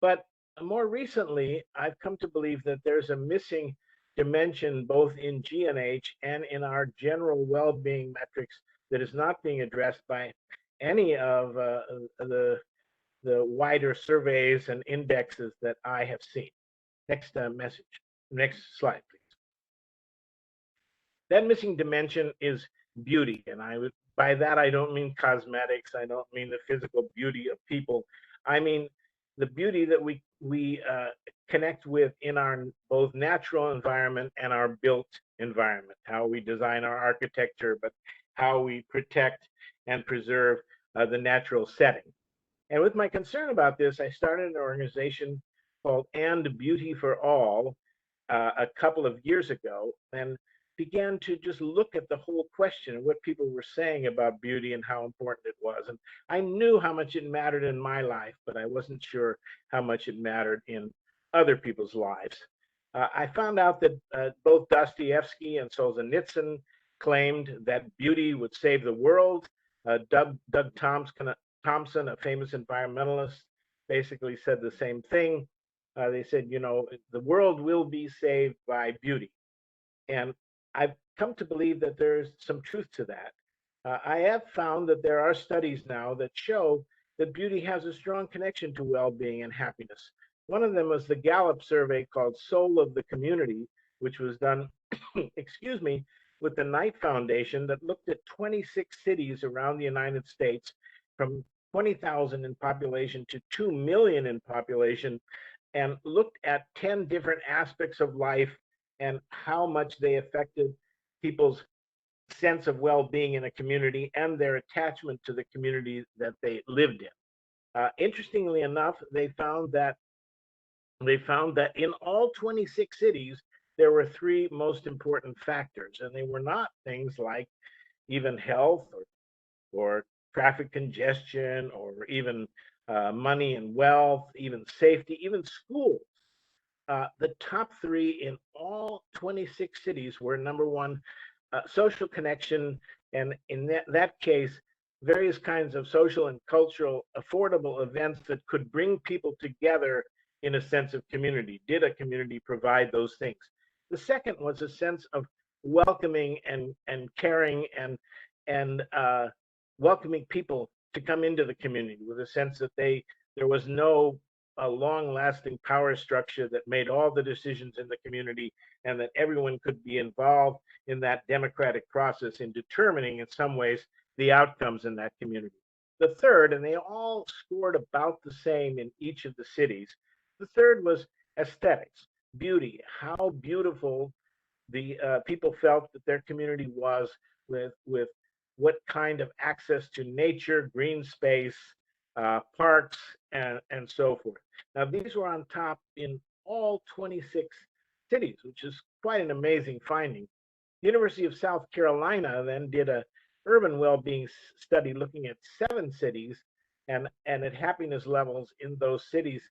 But more recently, I've come to believe that there's a missing dimension both in G&H and in our general well-being metrics that is not being addressed by any of the wider surveys and indexes that I have seen. Next next slide, please. That missing dimension is beauty, and by that I don't mean cosmetics. I don't mean the physical beauty of people. I mean the beauty that we connect with in our both natural environment and our built environment, how we design our architecture, but how we protect and preserve the natural setting. And with my concern about this, I started an organization called And Beauty for All a couple of years ago, and began to just look at the whole question of what people were saying about beauty and how important it was. And I knew how much it mattered in my life, but I wasn't sure how much it mattered in other people's lives. I found out that both Dostoevsky and Solzhenitsyn claimed that beauty would save the world. Doug Thompson, a famous environmentalist, basically said the same thing. They said, you know, the world will be saved by beauty. And I've come to believe that there's some truth to that. I have found that there are studies now that show that beauty has a strong connection to well-being and happiness. One of them was the Gallup survey called Soul of the Community, which was done, excuse me, with the Knight Foundation, that looked at 26 cities around the United States, from 20,000 in population to 2 million in population, and looked at 10 different aspects of life and how much they affected people's sense of well-being in a community and their attachment to the community that they lived in. Interestingly enough, they found that in all 26 cities, there were three most important factors, and they were not things like even health or traffic congestion or even money and wealth, even safety, even schools. The top three in all 26 cities were, number one, social connection, and in that case, various kinds of social and cultural affordable events that could bring people together in a sense of community. Did a community provide those things? The second was a sense of welcoming and caring and welcoming people to come into the community with a sense that there was no a long-lasting power structure that made all the decisions in the community, and that everyone could be involved in that democratic process in determining, in some ways, the outcomes in that community. The third, and they all scored about the same in each of the cities, the third was aesthetics, beauty, how beautiful the people felt that their community was, with what kind of access to nature, green space, parks, and so forth. Now, these were on top in all 26 cities, which is quite an amazing finding. The University of South Carolina then did a urban well-being study looking at 7 cities and at happiness levels in those cities,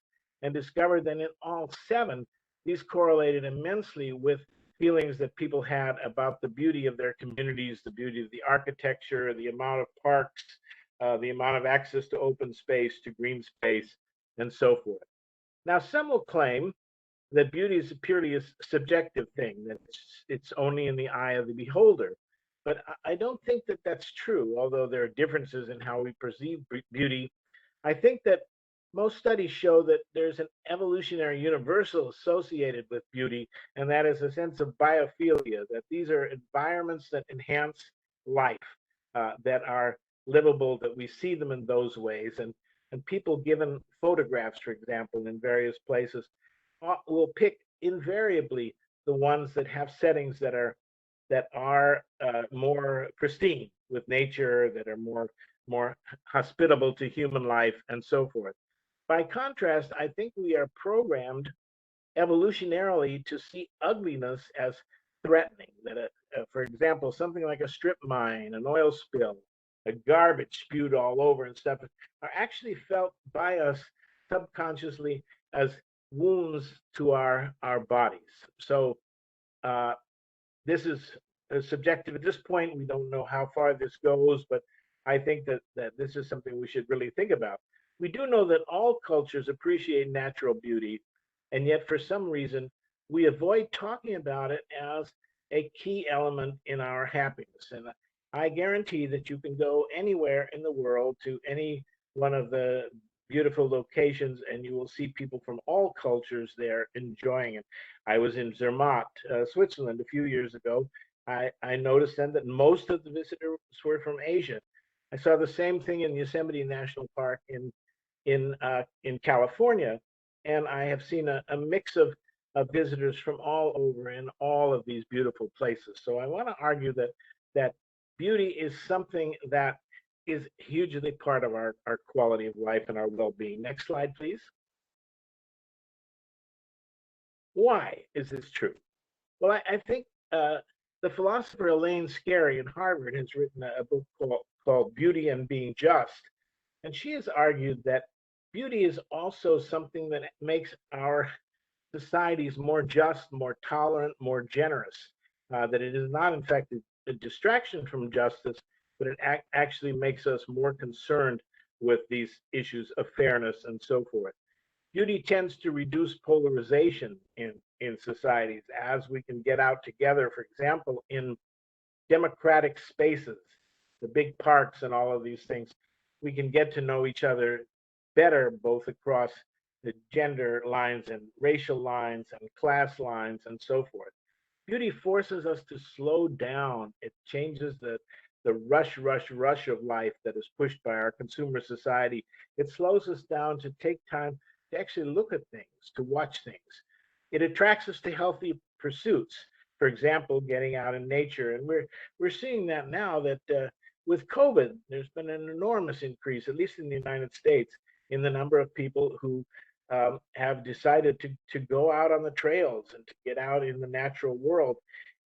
and discovered that in all 7, these correlated immensely with feelings that people had about the beauty of their communities, the beauty of the architecture, the amount of parks, the amount of access to open space, to green space, and so forth. Now, some will claim that beauty is purely a subjective thing, that it's only in the eye of the beholder. But I don't think that that's true, although there are differences in how we perceive beauty. I think that most studies show that there's an evolutionary universal associated with beauty, and that is a sense of biophilia, that these are environments that enhance life, that are livable, that we see them in those ways. And people given photographs, for example, in various places, will pick invariably the ones that have settings that are more pristine with nature, that are more hospitable to human life, and so forth. By contrast, I think we are programmed evolutionarily to see ugliness as threatening. That, for example, something like a strip mine, an oil spill, a garbage spewed all over and stuff are actually felt by us subconsciously as wounds to our bodies. So uh, this is subjective at this point. We don't know how far this goes, but I think that this is something we should really think about. We do know that all cultures appreciate natural beauty, and yet for some reason we avoid talking about it as a key element in our happiness. And I guarantee that you can go anywhere in the world to any one of the beautiful locations, and you will see people from all cultures there enjoying it. I was in Zermatt, Switzerland, a few years ago. I noticed then that most of the visitors were from Asia. I saw the same thing in Yosemite National Park in California, and I have seen a mix of visitors from all over in all of these beautiful places. So I want to argue that beauty is something that is hugely part of our quality of life and our well-being. Next slide, please. Why is this true? Well, I think the philosopher Elaine Scarry in Harvard has written a book called Beauty and Being Just. And she has argued that beauty is also something that makes our societies more just, more tolerant, more generous, that it is not, in fact, a distraction from justice, but it actually makes us more concerned with these issues of fairness and so forth. Beauty tends to reduce polarization in societies as we can get out together, for example, in democratic spaces, the big parks and all of these things. We can get to know each other better, both across the gender lines and racial lines and class lines and so forth. Beauty forces us to slow down. It changes the rush of life that is pushed by our consumer society. It slows us down to take time to actually look at things, to watch things. It attracts us to healthy pursuits. For example, getting out in nature, and we're seeing that now that with COVID, there's been an enormous increase, at least in the United States, in the number of people who have decided to go out on the trails and to get out in the natural world.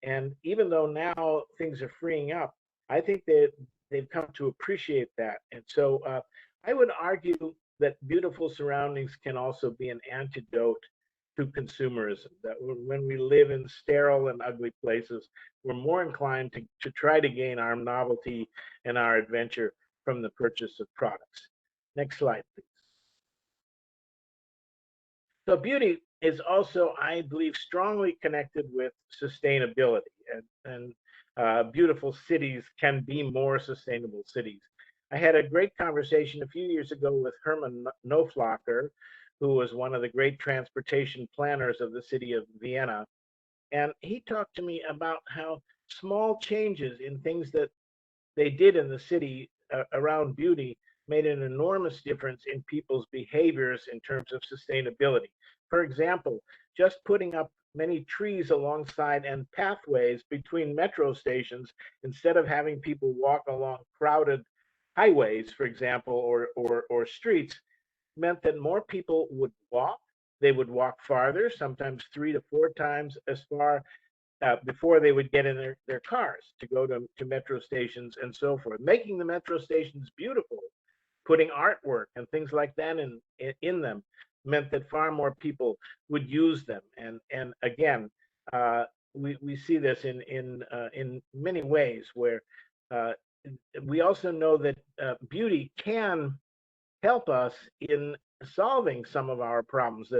And even though now things are freeing up, I think that they've come to appreciate that. And so I would argue that beautiful surroundings can also be an antidote to consumerism, that when we live in sterile and ugly places, we're more inclined to try to gain our novelty and our adventure from the purchase of products. Next slide, please. So beauty is also, I believe, strongly connected with sustainability, and beautiful cities can be more sustainable cities. I had a great conversation a few years ago with Herman Noflacher, who was one of the great transportation planners of the city of Vienna. And he talked to me about how small changes in things that they did in the city around beauty made an enormous difference in people's behaviors in terms of sustainability. For example, just putting up many trees alongside and pathways between metro stations instead of having people walk along crowded highways, for example, or streets, meant that more people would walk. They would walk farther, sometimes 3 to 4 times as far before they would get in their cars to go to metro stations and so forth, making the metro stations beautiful, putting artwork and things like that in them meant that far more people would use them. And again, we see this in many ways where we also know that beauty can help us in solving some of our problems.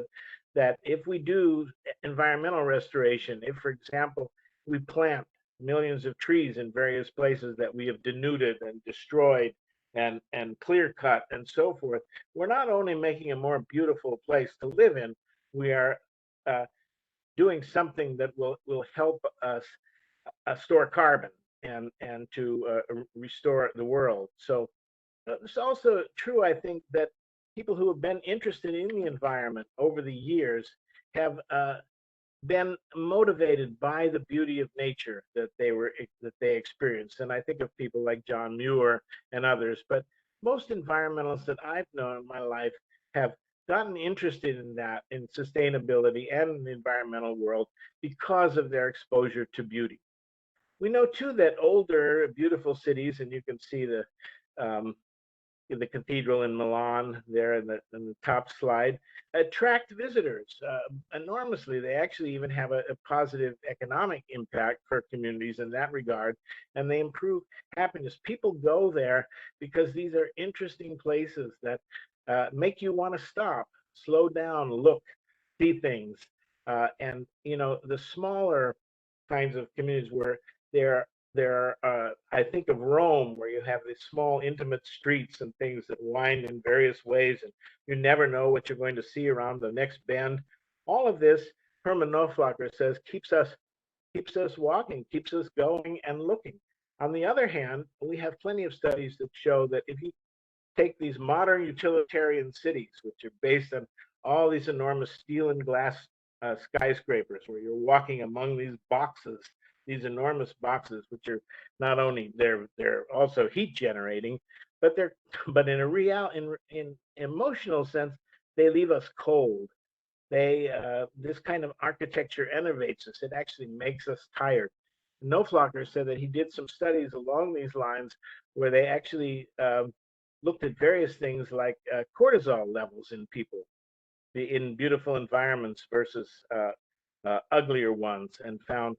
That if we do environmental restoration, if, for example, we plant millions of trees in various places that we have denuded and destroyed and clear cut and so forth, we're not only making a more beautiful place to live in, we are uh, doing something that will help us store carbon and to restore the world. So it's also true, I think, that people who have been interested in the environment over the years have been motivated by the beauty of nature that they experienced. And I think of people like John Muir and others. But most environmentalists that I've known in my life have gotten interested in that, in sustainability and in the environmental world, because of their exposure to beauty. We know too that older, beautiful cities, and you can see um, the cathedral in Milan there in the top slide, attract visitors enormously. They actually even have a positive economic impact for communities in that regard, and they improve happiness. People go there because these are interesting places that make you want to stop, slow down, look, see things. And, you know, the smaller kinds of communities where there I think of Rome, where you have these small, intimate streets and things that wind in various ways, and you never know what you're going to see around the next bend. All of this, Herman Knopflacher says, keeps us walking, keeps us going and looking. On the other hand, we have plenty of studies that show that if you take these modern utilitarian cities, which are based on all these enormous steel and glass skyscrapers, where you're walking among these boxes, these enormous boxes, which are not only they're also heat generating, but they're but in a in emotional sense, they leave us cold. They this kind of architecture enervates us. It actually makes us tired. Knopflacher said that he did some studies along these lines where they actually looked at various things like cortisol levels in people in beautiful environments versus uglier ones, and found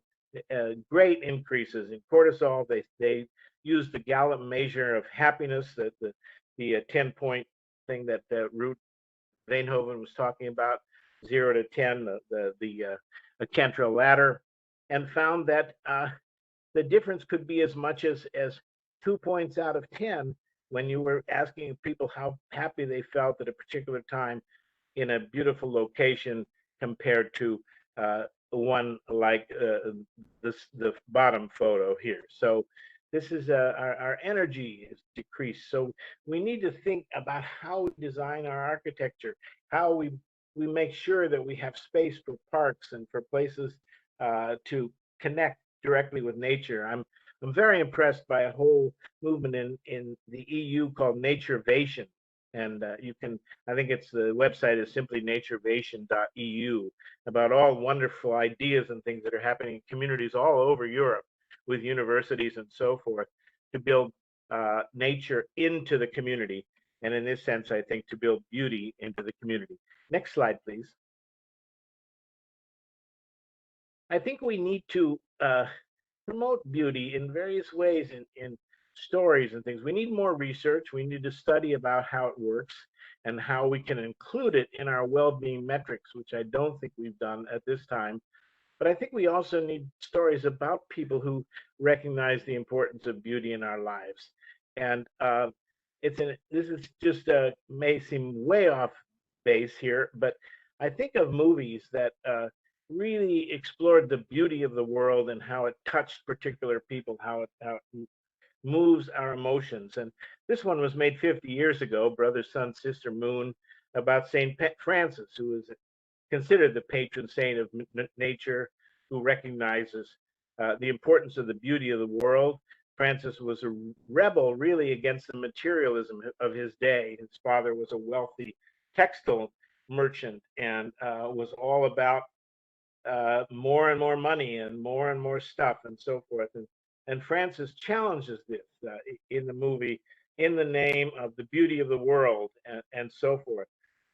great increases in cortisol. They used the Gallup measure of happiness, the 10-point thing that Ruut Veenhoven was talking about, 0 to 10, the Cantrell ladder, and found that the difference could be as much as 2 points out of 10 when you were asking people how happy they felt at a particular time in a beautiful location compared to one like the bottom photo here. So this is our energy is decreased. So we need to think about how we design our architecture, how we make sure that we have space for parks and for places to connect directly with nature. I'm very impressed by a whole movement in the EU called Naturevation, and you can, I think it's the website is simply naturevation.eu, about all wonderful ideas and things that are happening in communities all over Europe with universities and so forth to build nature into the community, and in this sense, I think to build beauty into the community. Next slide, please. I think we need to promote beauty in various ways in stories and things. We need more research. We need to study about how it works and how we can include it in our well-being metrics, which I don't think we've done at this time. But I think we also need stories about people who recognize the importance of beauty in our lives. And this is just may seem way off base here, but I think of movies that really explored the beauty of the world and how it touched particular people, how it moves our emotions. And this one was made 50 years ago, Brother, Sun, Sister, Moon, about St. Francis, who is considered the patron saint of nature, who recognizes the importance of the beauty of the world. Francis was a rebel really against the materialism of his day. His father was a wealthy textile merchant and was all about more and more money and more stuff and so forth. And Francis challenges this in the movie in the name of the beauty of the world and so forth.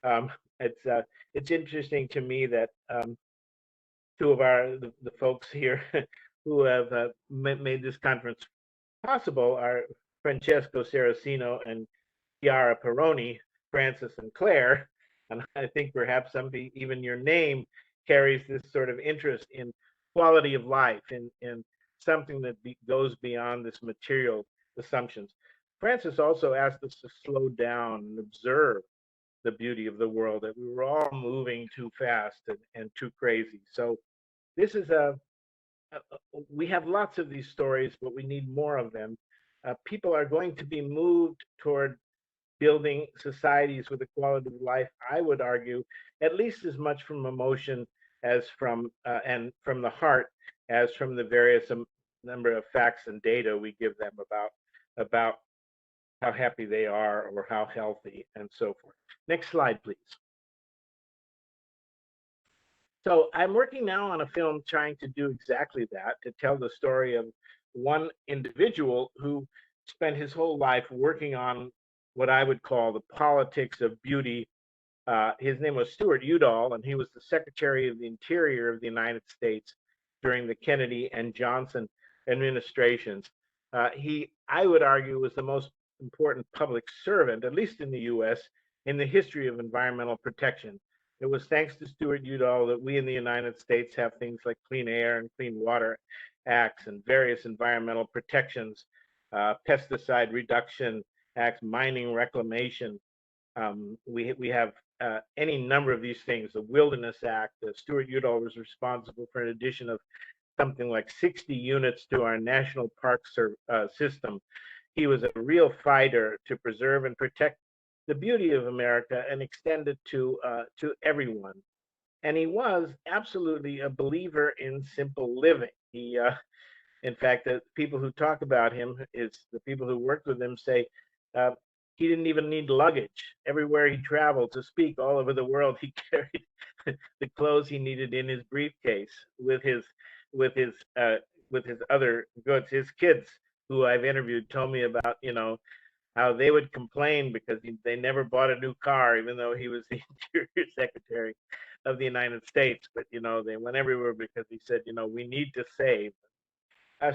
Um, it's interesting to me that two of the folks here who have made this conference possible are Francesco Saracino and Chiara Peroni, Francis and Claire, and I think perhaps even your name carries this sort of interest in quality of life, in something that goes beyond this material assumptions. Francis also asked us to slow down and observe the beauty of the world, that we were all moving too fast and too crazy. So this is we have lots of these stories, but we need more of them. People are going to be moved toward building societies with a quality of life, I would argue, at least as much from emotion as from and from the heart as from the various number of facts and data we give them about how happy they are or how healthy and so forth. Next slide, please. So I'm working now on a film trying to do exactly that, to tell the story of one individual who spent his whole life working on what I would call the politics of beauty. His name was Stuart Udall, and he was the Secretary of the Interior of the United States during the Kennedy and Johnson administrations. I would argue, was the most important public servant, at least in the US, in the history of environmental protection. It was thanks to Stuart Udall that we in the United States have things like Clean Air and Clean Water Acts and various environmental protections, pesticide reduction acts, mining reclamation. We have any number of these things. The Wilderness Act. Stuart Udall was responsible for an addition of something like 60 units to our national park system. He was a real fighter to preserve and protect the beauty of America and extend it to everyone. And he was absolutely a believer in simple living. In fact, the people who talk about him, is the people who worked with him, say uh, he didn't even need luggage. Everywhere he traveled to speak all over the world, he carried the clothes he needed in his briefcase with his with his uh, with his other goods. His kids, who I've interviewed, told me about how they would complain because they never bought a new car, even though he was the Interior Secretary of the United States. But they went everywhere because he said, we need to save.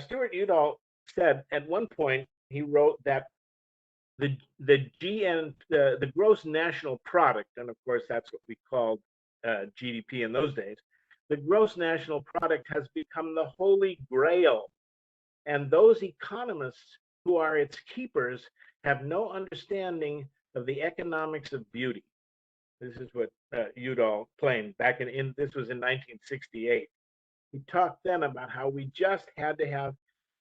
Stuart Udall said at one point, he wrote that the gross national product, and of course that's what we called GDP in those days, the gross national product has become the holy grail, and those economists who are its keepers have no understanding of the economics of beauty. This is what Udall claimed back this was in 1968. He talked then about how we just had to have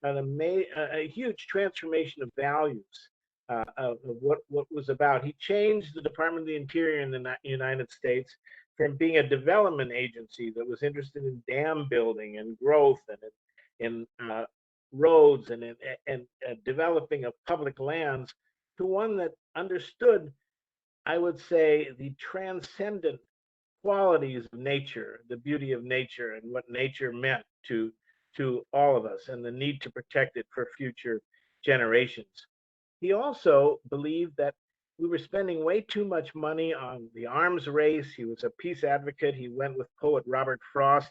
a huge transformation of values of what was about. He changed the Department of the Interior in the United States from being a development agency that was interested in dam building and growth and in roads and developing of public lands to one that understood, I would say, the transcendent qualities of nature, the beauty of nature, and what nature meant to all of us, and the need to protect it for future generations. He also believed that we were spending way too much money on the arms race. He was a peace advocate. He went with poet Robert Frost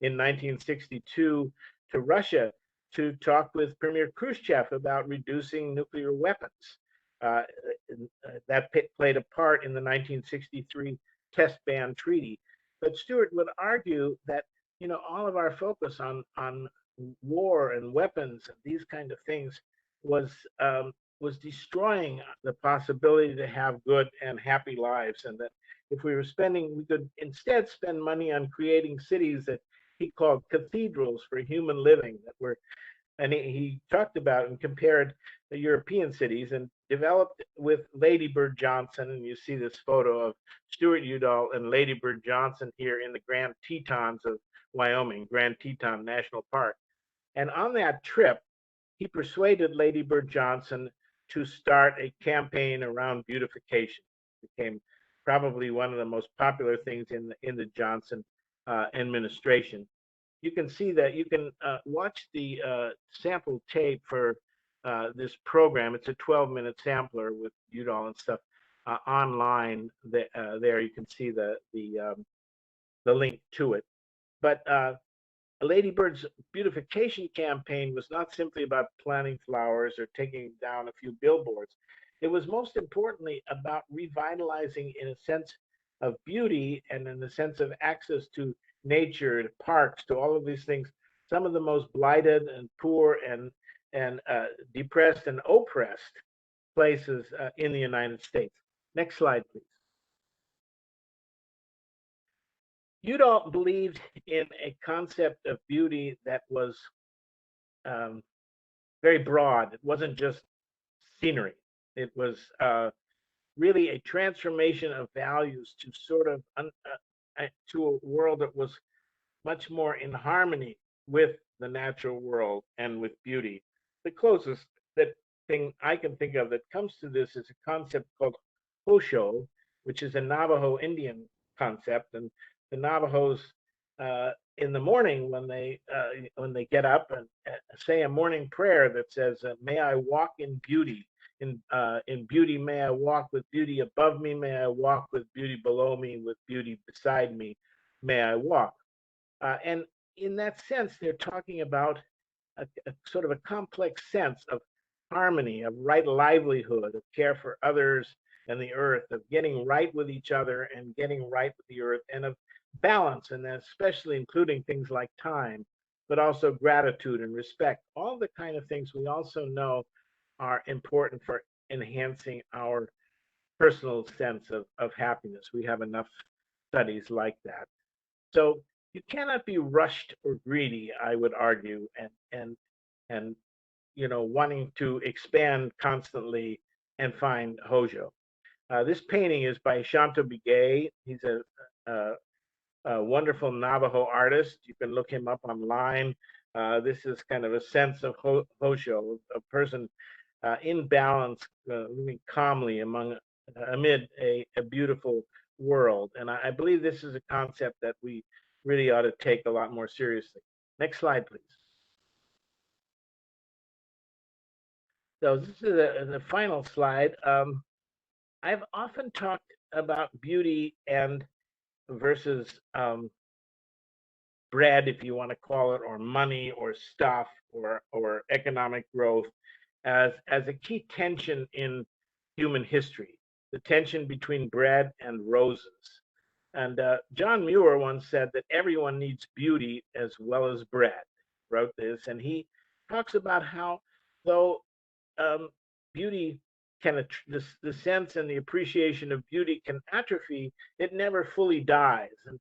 in 1962 to Russia to talk with Premier Khrushchev about reducing nuclear weapons. Uh, that played a part in the 1963 test ban treaty. But Stuart would argue that all of our focus on war and weapons and these kind of things was destroying the possibility to have good and happy lives, and that if we could instead spend money on creating cities that he called cathedrals for human living, that were, and he talked about and compared the European cities and developed with Lady Bird Johnson. And you see this photo of Stuart Udall and Lady Bird Johnson here in the Grand Tetons of Wyoming, Grand Teton National Park. And on that trip, he persuaded Lady Bird Johnson to start a campaign around beautification. It became probably one of the most popular things in the Johnson administration. You can see that. You can watch the sample tape for this program. It's a 12-minute sampler with Udall and stuff online. There you can see the link to it. But Lady Bird's beautification campaign was not simply about planting flowers or taking down a few billboards. it was most importantly about revitalizing in a sense of beauty and in the sense of access to nature, to parks, to all of these things. Some of the most blighted and poor and depressed and oppressed places in the United States. Next slide, please. Udall believed in a concept of beauty that was very broad. It wasn't just scenery. It was really a transformation of values to sort of to a world that was much more in harmony with the natural world and with beauty. The closest that thing I can think of that comes to this is a concept called Hosho, which is a Navajo Indian concept, and the Navajos in the morning when they get up and say a morning prayer that says, "May I walk in beauty." In beauty, may I walk with beauty above me. May I walk with beauty below me. With beauty beside me, may I walk. And in that sense, they're talking about a sort of a complex sense of harmony, of right livelihood, of care for others and the earth, of getting right with each other and getting right with the earth, and of balance, and especially including things like time, but also gratitude and respect. All the kind of things we also know are important for enhancing our personal sense of happiness. We have enough studies like that. So you cannot be rushed or greedy, I would argue, and wanting to expand constantly and find Hojo. This painting is by Shanto Bigay. He's a wonderful Navajo artist. You can look him up online. This is kind of a sense of Hojo, a person in balance, living calmly amid a beautiful world. And I believe this is a concept that we really ought to take a lot more seriously. Next slide, please. So this is the final slide. I've often talked about beauty and versus bread, if you want to call it, or money, or stuff, or economic growth, as a key tension in human history, the tension between bread and roses. And John Muir once said that everyone needs beauty as well as bread. Wrote this, and he talks about how though beauty can the sense and the appreciation of beauty can atrophy, it never fully dies. And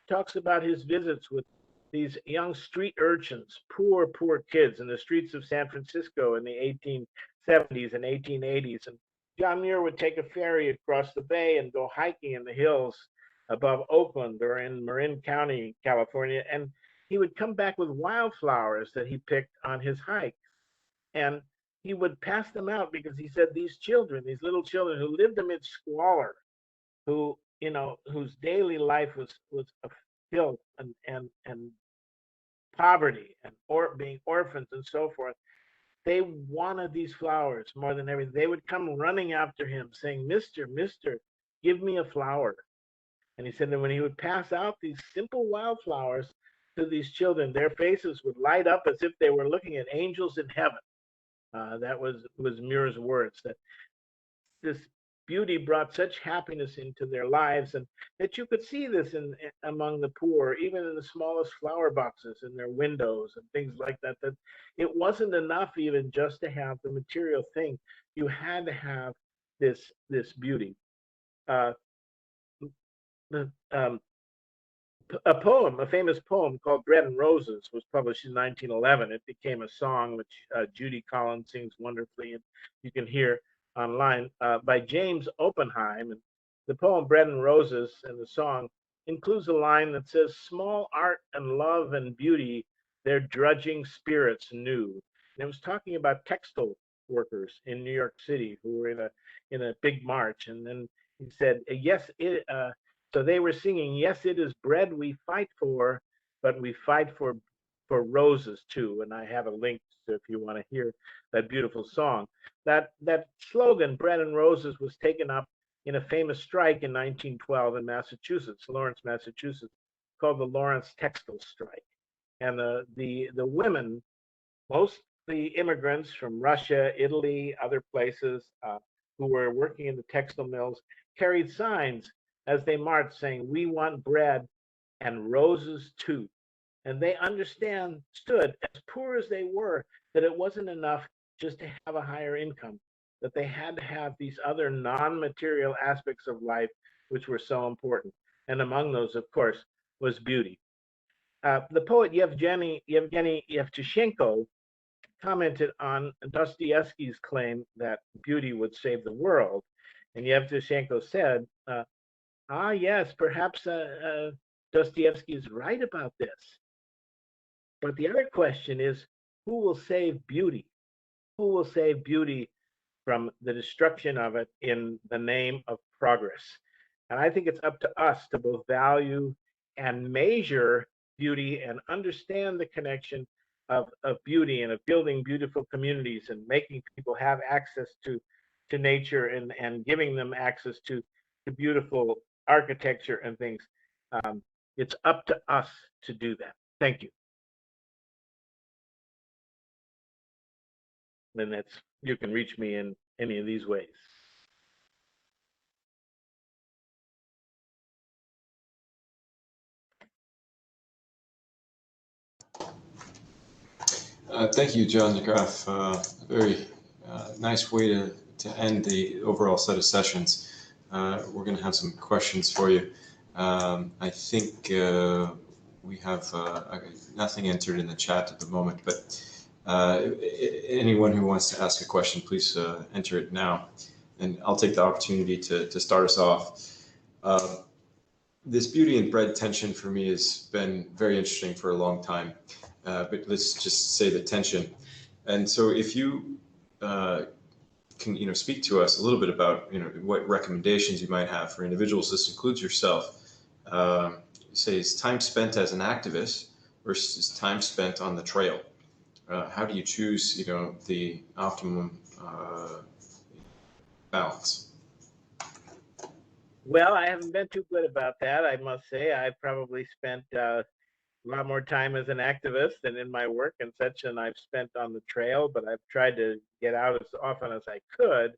talks about his visits with these young street urchins, poor kids in the streets of San Francisco in the 1870s and 1880s. And John Muir would take a ferry across the bay and go hiking in the hills above Oakland or in Marin County, California. And he would come back with wildflowers that he picked on his hike. And he would pass them out because he said these children, these little children who lived amid squalor, whose daily life was a filth and poverty and being orphans and so forth, they wanted these flowers more than everything. They would come running after him saying, Mister, give me a flower. And he said that when he would pass out these simple wildflowers to these children, their faces would light up as if they were looking at angels in heaven. That was Muir's words, that this beauty brought such happiness into their lives, and that you could see this among the poor, even in the smallest flower boxes in their windows and things like that, that it wasn't enough even just to have the material thing. You had to have this beauty. A famous poem called Bread and Roses was published in 1911. It became a song which Judy Collins sings wonderfully, and you can hear online, by James Oppenheim. And the poem Bread and Roses and the song includes a line that says, small art and love and beauty, their drudging spirits knew. And it was talking about textile workers in New York City who were in a big march. And then he said, so they were singing, yes, it is bread we fight for, but we fight for roses too. And I have a link if you want to hear that beautiful song. That slogan, bread and roses, was taken up in a famous strike in 1912 in Massachusetts, Lawrence, Massachusetts, called the Lawrence Textile Strike. And the women, mostly immigrants from Russia, Italy, other places, who were working in the textile mills carried signs as they marched saying, "We want bread and roses too." And they understood, as poor as they were, that it wasn't enough just to have a higher income, that they had to have these other non-material aspects of life which were so important. And among those, of course, was beauty. The poet Yevgeny Yevtushenko commented on Dostoevsky's claim that beauty would save the world. And Yevtushenko said, yes, perhaps Dostoevsky is right about this. But the other question is, who will save beauty? Who will save beauty from the destruction of it in the name of progress? And I think it's up to us to both value and measure beauty and understand the connection of beauty and of building beautiful communities and making people have access to nature and giving them access to beautiful architecture and things. It's up to us to do that. Thank you. And you can reach me in any of these ways. Thank you, John De Graaf. A very nice way to end the overall set of sessions. We're going to have some questions for you. I think we have nothing entered in the chat at the moment, but anyone who wants to ask a question, please enter it now. And I'll take the opportunity to start us off. This beauty and bread tension for me has been very interesting for a long time. But let's just say the tension. And so if you can, speak to us a little bit about, what recommendations you might have for individuals. This includes yourself. Say, is time spent as an activist versus time spent on the trail? How do you choose, the optimum balance? Well, I haven't been too good about that, I must say. I probably spent a lot more time as an activist than in my work and such, and I've spent on the trail, but I've tried to get out as often as I could.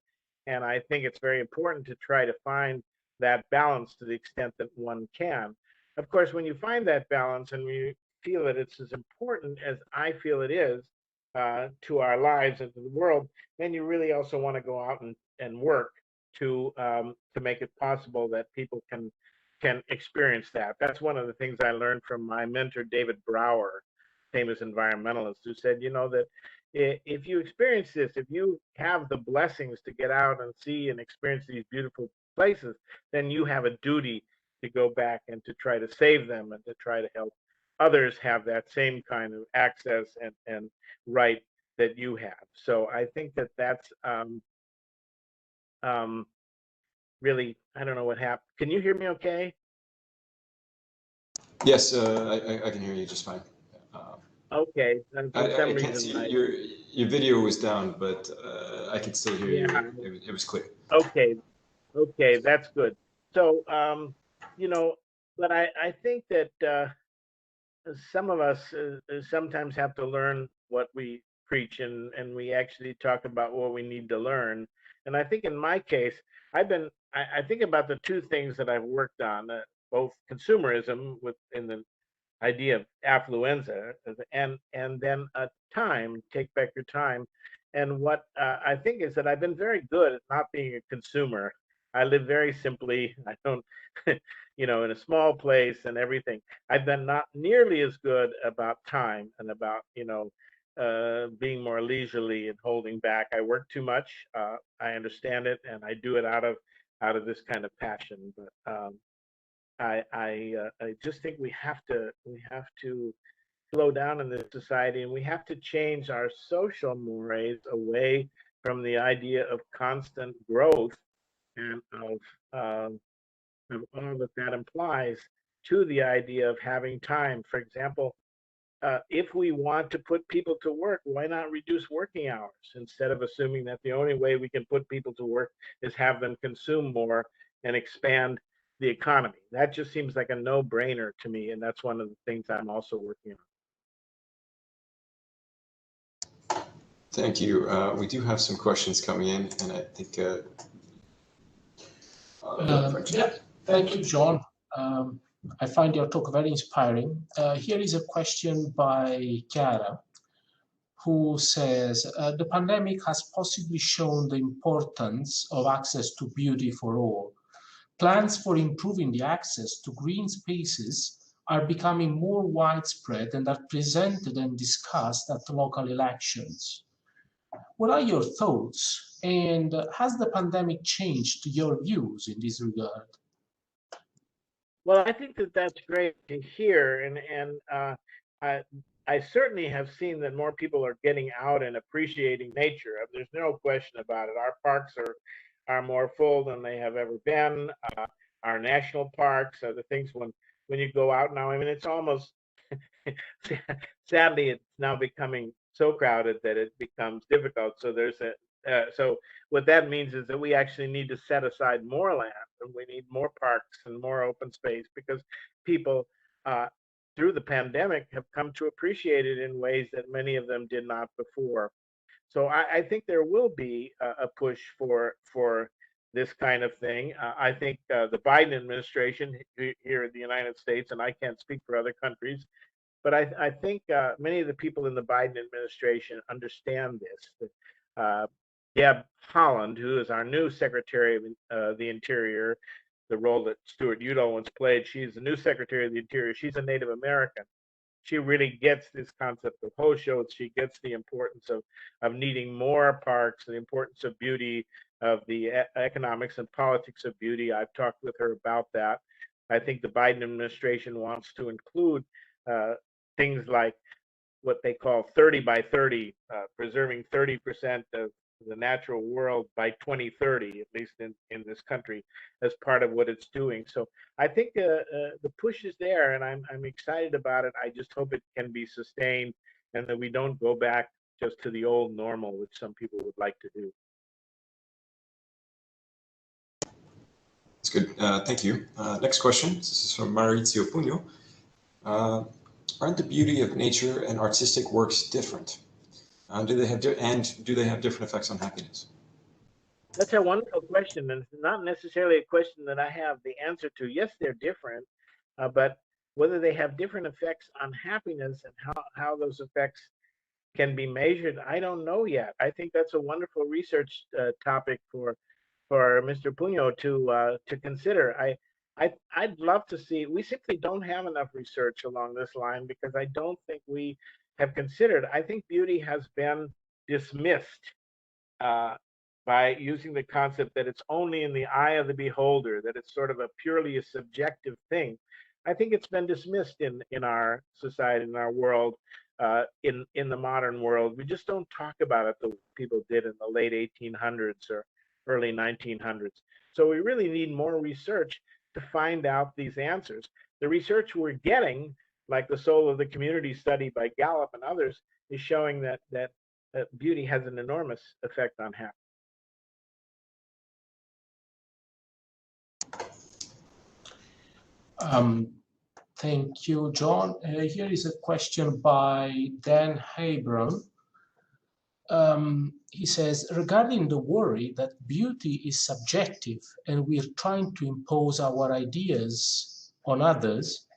And I think it's very important to try to find that balance to the extent that one can. Of course, when you find that balance and you feel that it's as important as I feel it is to our lives and to the world, then you really also want to go out and work to make it possible that people can experience that. That's one of the things I learned from my mentor, David Brower, famous environmentalist, who said, that if you experience this, if you have the blessings to get out and see and experience these beautiful places, then you have a duty to go back and to try to save them and to try to help others have that same kind of access and right that you have. So I think that that's really, I don't know what happened. Can you hear me okay? Yes, I can hear you just fine. Okay. And for some I can't reason, see your video was down, but I can still hear you. It was clear. Okay, that's good. So, but I think that some of us sometimes have to learn what we preach, and we actually talk about what we need to learn. And I think in my case, I think about the two things that I've worked on, both consumerism in the idea of affluenza, and then take back your time. And what I think is that I've been very good at not being a consumer. I live very simply. I don't, in a small place and everything. I've been not nearly as good about time and about, being more leisurely and holding back. I work too much. I understand it, and I do it out of this kind of passion. But I just think we have to slow down in this society, and we have to change our social mores away from the idea of constant growth and of all that implies to the idea of having time. For example, if we want to put people to work, why not reduce working hours instead of assuming that the only way we can put people to work is have them consume more and expand the economy? That just seems like a no-brainer to me, and that's one of the things I'm also working on. Thank you. We do have some questions coming in, and I think yeah, thank you, John. I find your talk very inspiring. Here is a question by Chiara, who says, the pandemic has possibly shown the importance of access to beauty for all. Plans for improving the access to green spaces are becoming more widespread and are presented and discussed at local elections. What are your thoughts? And has the pandemic changed your views in this regard? Well, I think that that's great to hear, and I I certainly have seen that more people are getting out and appreciating nature. There's no question about it. Our parks are more full than they have ever been. Our national parks are the things when you go out now. I mean, it's almost sadly it's now becoming so crowded that it becomes difficult. So there's a so what that means is that we actually need to set aside more land and we need more parks and more open space because people uh, through the pandemic have come to appreciate it in ways that many of them did not before. So I think there will be a push for this kind of thing. I think the Biden administration here in the United States, and I can't speak for other countries, but I think many of the people in the Biden administration understand this. Deb Haaland, who is our new Secretary of the Interior, the role that Stuart Udall once played, she's the new Secretary of the Interior. She's a Native American. She really gets this concept of Hosho. She gets the importance of needing more parks, the importance of beauty, of the economics and politics of beauty. I've talked with her about that. I think the Biden administration wants to include uh, things like what they call 30 by 30, preserving 30% of the natural world by 2030, at least in this country, as part of what it's doing. So I think the push is there, and I'm excited about it. I just hope it can be sustained, and that we don't go back just to the old normal, which some people would like to do. That's good. Thank you. Next question. This is from Maurizio Pugno. Aren't the beauty of nature and artistic works different? Do they have different effects on happiness? That's a wonderful question, and it's not necessarily a question that I have the answer to. Yes, they're different, but whether they have different effects on happiness and how those effects can be measured, I don't know yet. I think that's a wonderful research topic for Mr. Pugno to consider. I'd love to see. We simply don't have enough research along this line because I don't think we have considered. I think beauty has been dismissed uh, by using the concept that it's only in the eye of the beholder, that it's sort of a purely a subjective thing. I think it's been dismissed in our society, in our world, in the modern world. We just don't talk about it the way people did in the late 1800s or early 1900s. So we really need more research to find out these answers. The research we're getting, like the Soul of the Community study by Gallup and others, is showing that beauty has an enormous effect on happiness. Thank you, John. Here is a question by Dan Habron. He says, regarding the worry that beauty is subjective and we're trying to impose our ideas on others,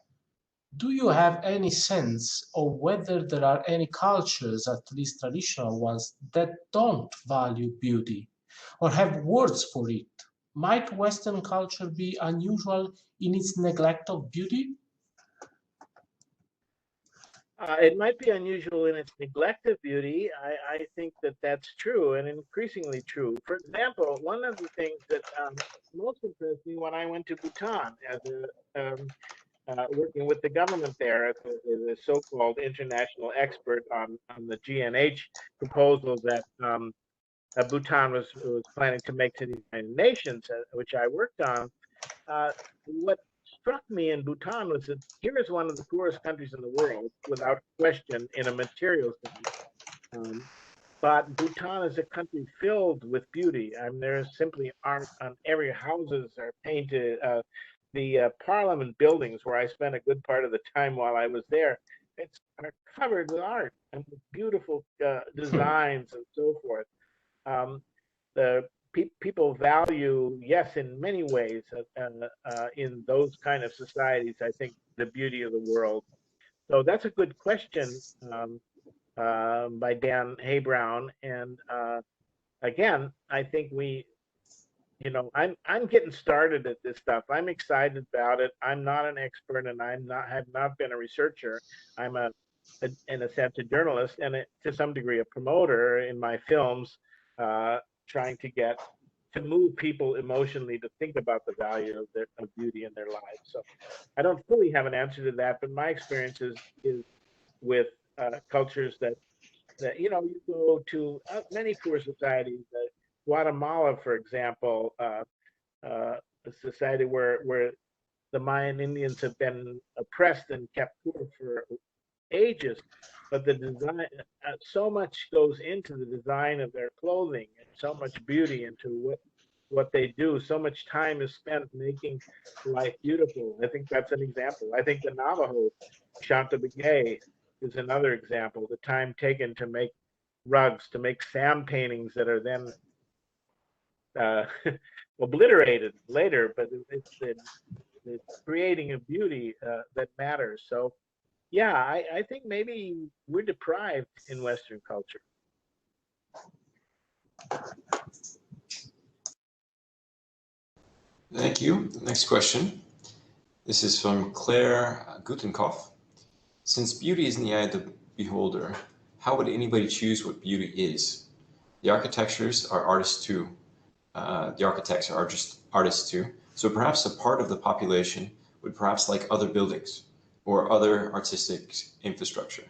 do you have any sense of whether there are any cultures, at least traditional ones, that don't value beauty or have words for it? Might Western culture be unusual in its neglect of beauty? It might be unusual in its neglect of beauty. I think that that's true and increasingly true. For example, one of the things that most impressed me when I went to Bhutan as working with the government there as the so-called international expert on the GNH proposal that Bhutan was planning to make to the United Nations, which I worked on. What struck me in Bhutan was that here is one of the poorest countries in the world, without question, in a material sense. But Bhutan is a country filled with beauty. I mean, there simply art on every houses are painted. The parliament buildings, where I spent a good part of the time while I was there, are covered with art and with beautiful designs and so forth. Um, the people value, yes, in many ways, in those kind of societies, I think, the beauty of the world. So that's a good question, by Dan Haybrown. And again, I think I'm getting started at this stuff. I'm excited about it. I'm not an expert, and have not been a researcher. I'm in a sense, a journalist, and to some degree, a promoter in my films, trying to get to move people emotionally to think about the value of beauty in their lives. So I don't fully have an answer to that, but my experience is with cultures that you go to many poor societies. Guatemala, for example, a society where the Mayan Indians have been oppressed and kept poor for ages, but the design, so much goes into the design of their clothing, and so much beauty into what they do. So much time is spent making life beautiful. I think that's an example. I think the Navajo Chantabagay is another example. The time taken to make rugs, to make sand paintings that are then uh, obliterated later, but it's the creating of beauty that matters. So yeah, I think maybe we're deprived in Western culture. Thank you. Next question. This is from Claire Gutenkopf. Since beauty is in the eye of the beholder, how would anybody choose what beauty is? The architectures are artists too. The architects are just artists too. So perhaps a part of the population would perhaps like other buildings or other artistic infrastructure.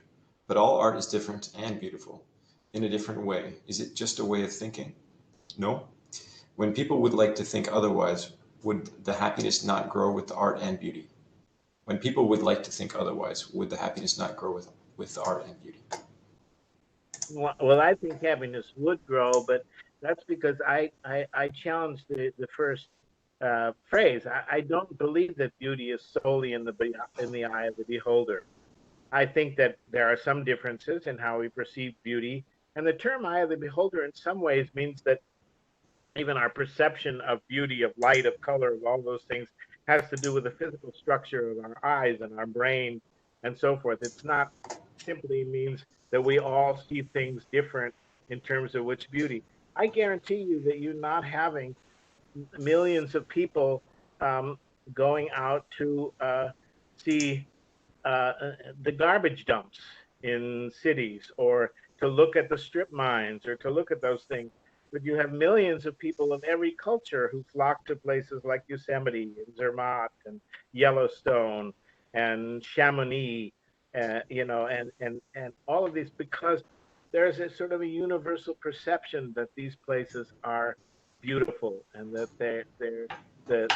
But all art is different and beautiful in a different way. Is it just a way of thinking? No. When people would like to think otherwise, would the happiness not grow with the art and beauty? When people would like to think otherwise, would the happiness not grow with the art and beauty? Well, I think happiness would grow, but that's because I challenge the first phrase. I don't believe that beauty is solely in the eye of the beholder. I think that there are some differences in how we perceive beauty, and the term eye of the beholder in some ways means that even our perception of beauty, of light, of color, of all those things has to do with the physical structure of our eyes and our brain and so forth. It's not simply means that we all see things different in terms of which beauty. I guarantee you that you're not having millions of people um, going out to see the garbage dumps in cities, or to look at the strip mines, or to look at those things. But you have millions of people of every culture who flock to places like Yosemite and Zermatt and Yellowstone and Chamonix, and all of these, because there's a sort of a universal perception that these places are beautiful and that they're the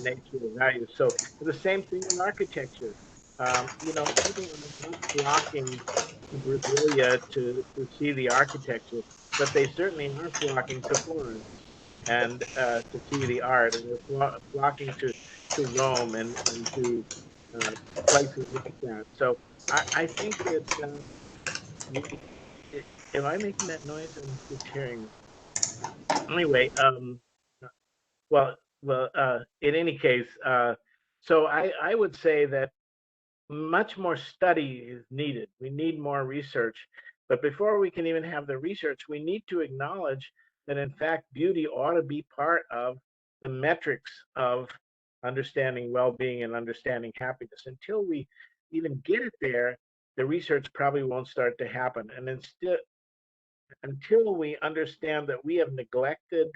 nature of value. So the same thing in architecture. People are not flocking to Brasilia to see the architecture, but they certainly are flocking to Florence and to see the art, and they're flocking to Rome and to uh, places like that. So I think that we, am I making that noise? I'm just hearing. Anyway, well, in any case, so I would say that much more study is needed. We need more research. But before we can even have the research, we need to acknowledge that, in fact, beauty ought to be part of the metrics of understanding well-being and understanding happiness. Until we even get it there, the research probably won't start to happen. And instead, until we understand that we have neglected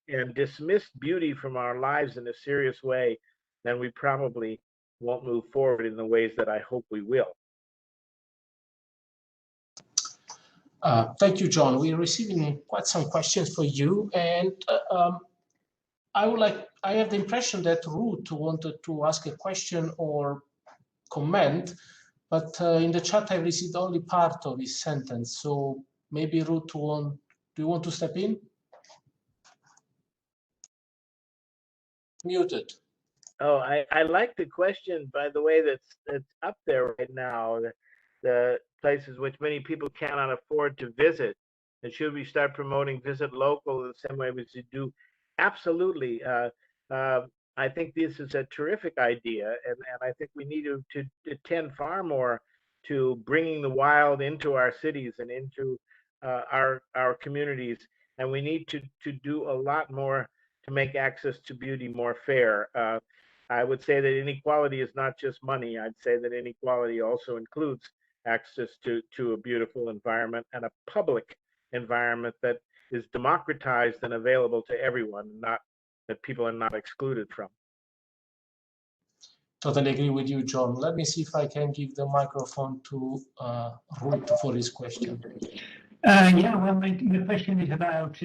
and dismissed beauty from our lives in a serious way, then we probably won't move forward in the ways that I hope we will. Thank you, John. We're receiving quite some questions for you, and I have the impression that Ruut wanted to ask a question or comment, but in the chat I received only part of his sentence. So maybe Ruut, do you want to step in? Muted. Oh, I like the question, by the way, that's up there right now. the places which many people cannot afford to visit? And should we start promoting visit local in the same way we should do? Absolutely. Uh, I think this is a terrific idea, and I think we need to attend far more to bringing the wild into our cities and into our communities. And we need to do a lot more to make access to beauty more fair. I would say that inequality is not just money. I'd say that inequality also includes access to a beautiful environment and a public environment that is democratized and available to everyone, not that people are not excluded from. Totally agree with you, John. Let me see if I can give the microphone to Ruut for his question. Yeah, well, my question is about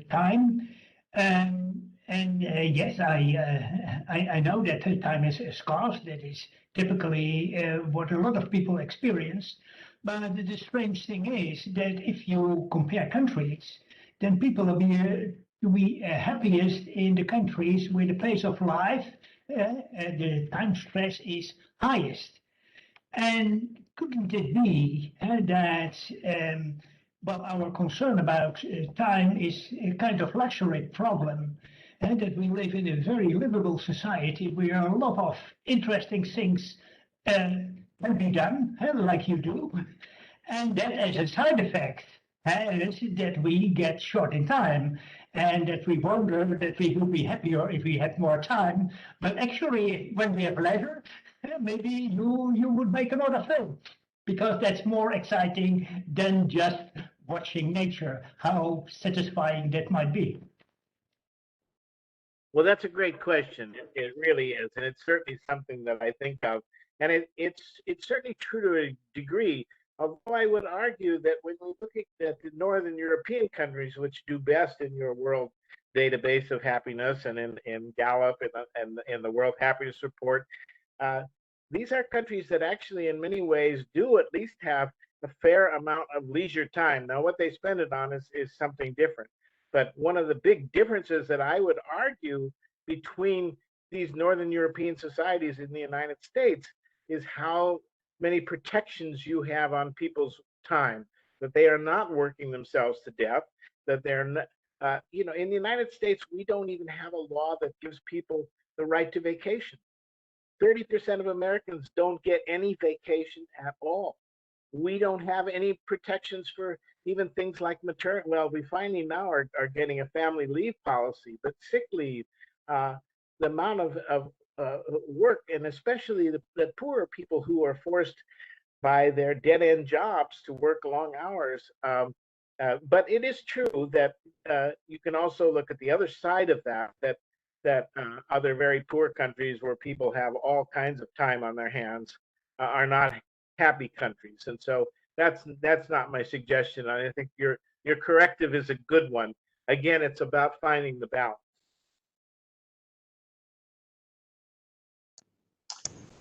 time. And yes, I know that time is scarce. That is typically what a lot of people experience. But the strange thing is that if you compare countries, then people will be happiest in the countries where the pace of life, the time stress is highest. And couldn't it be that well, our concern about time is a kind of luxury problem, and that we live in a very livable society where a lot of interesting things can be done, like you do, and that as a side effect is that we get short in time, and that we wonder that we would be happier if we had more time. But actually, when we have leisure, maybe you would make another film, because that's more exciting than just watching nature, how satisfying that might be. Well, that's a great question. It really is, and it's certainly something that I think of, and it's certainly true to a degree. Although I would argue that when we look at the Northern European countries, which do best in your world database of happiness and in Gallup and in the World Happiness Report, uh, these are countries that actually, in many ways, do at least have a fair amount of leisure time. Now, what they spend it on is something different. But one of the big differences that I would argue between these Northern European societies in the United States is how many protections you have on people's time, that they are not working themselves to death, that they're not, in the United States, we don't even have a law that gives people the right to vacation. 30% of Americans don't get any vacation at all. We don't have any protections for even things like maternity. Well, we finally now are getting a family leave policy, but sick leave, the amount of work, and especially the poorer people who are forced by their dead end jobs to work long hours. But it is true that you can also look at the other side of that other very poor countries where people have all kinds of time on their hands are not happy countries. And so that's not my suggestion. I think your corrective is a good one. Again, it's about finding the balance.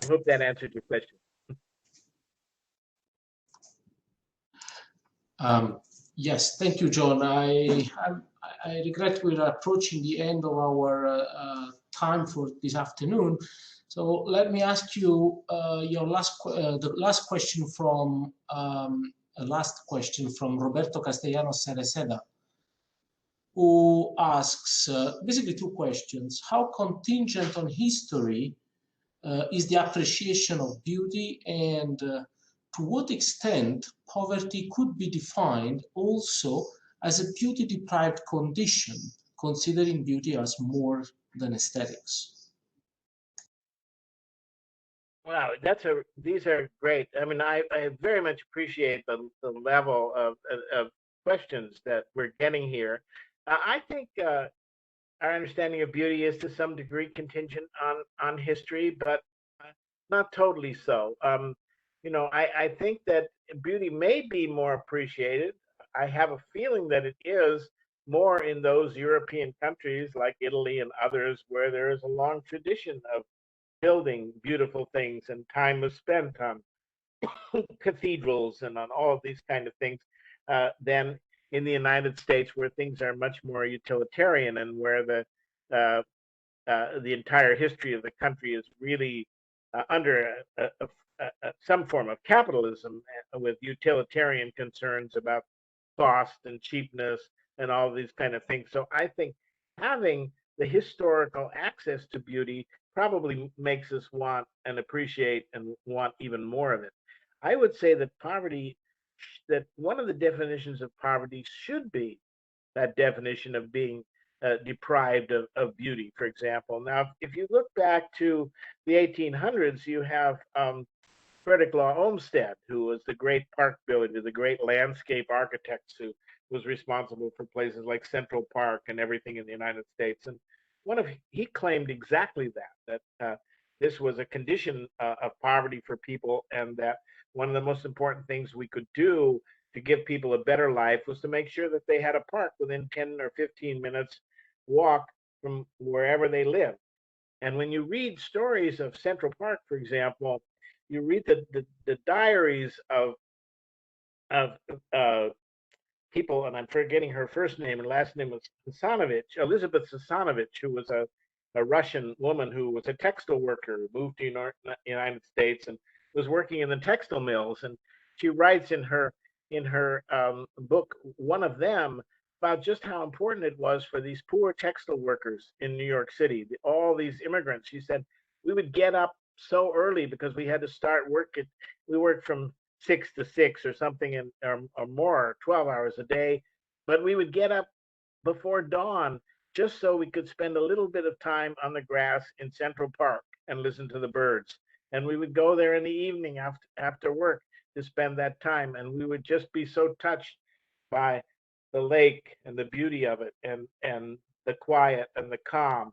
I hope that answered your question. Yes, thank you, John. I regret we're approaching the end of our time for this afternoon. So let me ask you the last question from Roberto Castellanos Cereceda, who asks basically two questions. How contingent on history is the appreciation of beauty, and to what extent poverty could be defined also as a beauty-deprived condition, considering beauty as more than aesthetics? Wow, these are great. I mean, I very much appreciate the level of questions that we're getting here. I think our understanding of beauty is to some degree contingent on history, but not totally so. I think that beauty may be more appreciated. I have a feeling that it is more in those European countries like Italy and others where there is a long tradition of building beautiful things, and time was spent on cathedrals and on all of these kind of things, than in the United States, where things are much more utilitarian and where the entire history of the country is really under some form of capitalism with utilitarian concerns about cost and cheapness and all these kind of things. So I think having the historical access to beauty probably makes us want and appreciate and want even more of it. I would say that poverty, that one of the definitions of poverty should be that definition of being deprived of beauty, for example. Now, if you look back to the 1800s, you have Frederick Law Olmsted, who was the great park builder, the great landscape architect who was responsible for places like Central Park and everything in the United States. And he claimed exactly that this was a condition of poverty for people, and that one of the most important things we could do to give people a better life was to make sure that they had a park within 10 or 15 minutes walk from wherever they lived. And when you read stories of Central Park, for example, you read the diaries of people, and I'm forgetting her first name and last name was Hasanovich, Elizabeth Hasanovich, who was a Russian woman who was a textile worker, moved to the United States and was working in the textile mills. And she writes in her book, one of them, about just how important it was for these poor textile workers in New York City, all these immigrants. She said, we would get up so early because we had to start work we worked from 6 to 6 or something, or more, 12 hours a day. But we would get up before dawn just so we could spend a little bit of time on the grass in Central Park and listen to the birds. And we would go there in the evening after work to spend that time. And we would just be so touched by the lake and the beauty of it, and the quiet and the calm.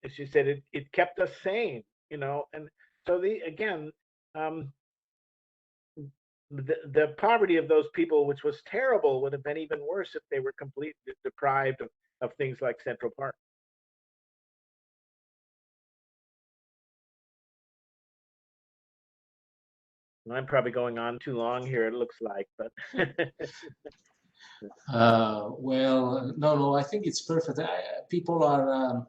She said it kept us sane, And so the poverty of those people, which was terrible, would have been even worse if they were completely deprived of things like Central Park. I'm probably going on too long here, it looks like, but well, no, I think it's perfect. People are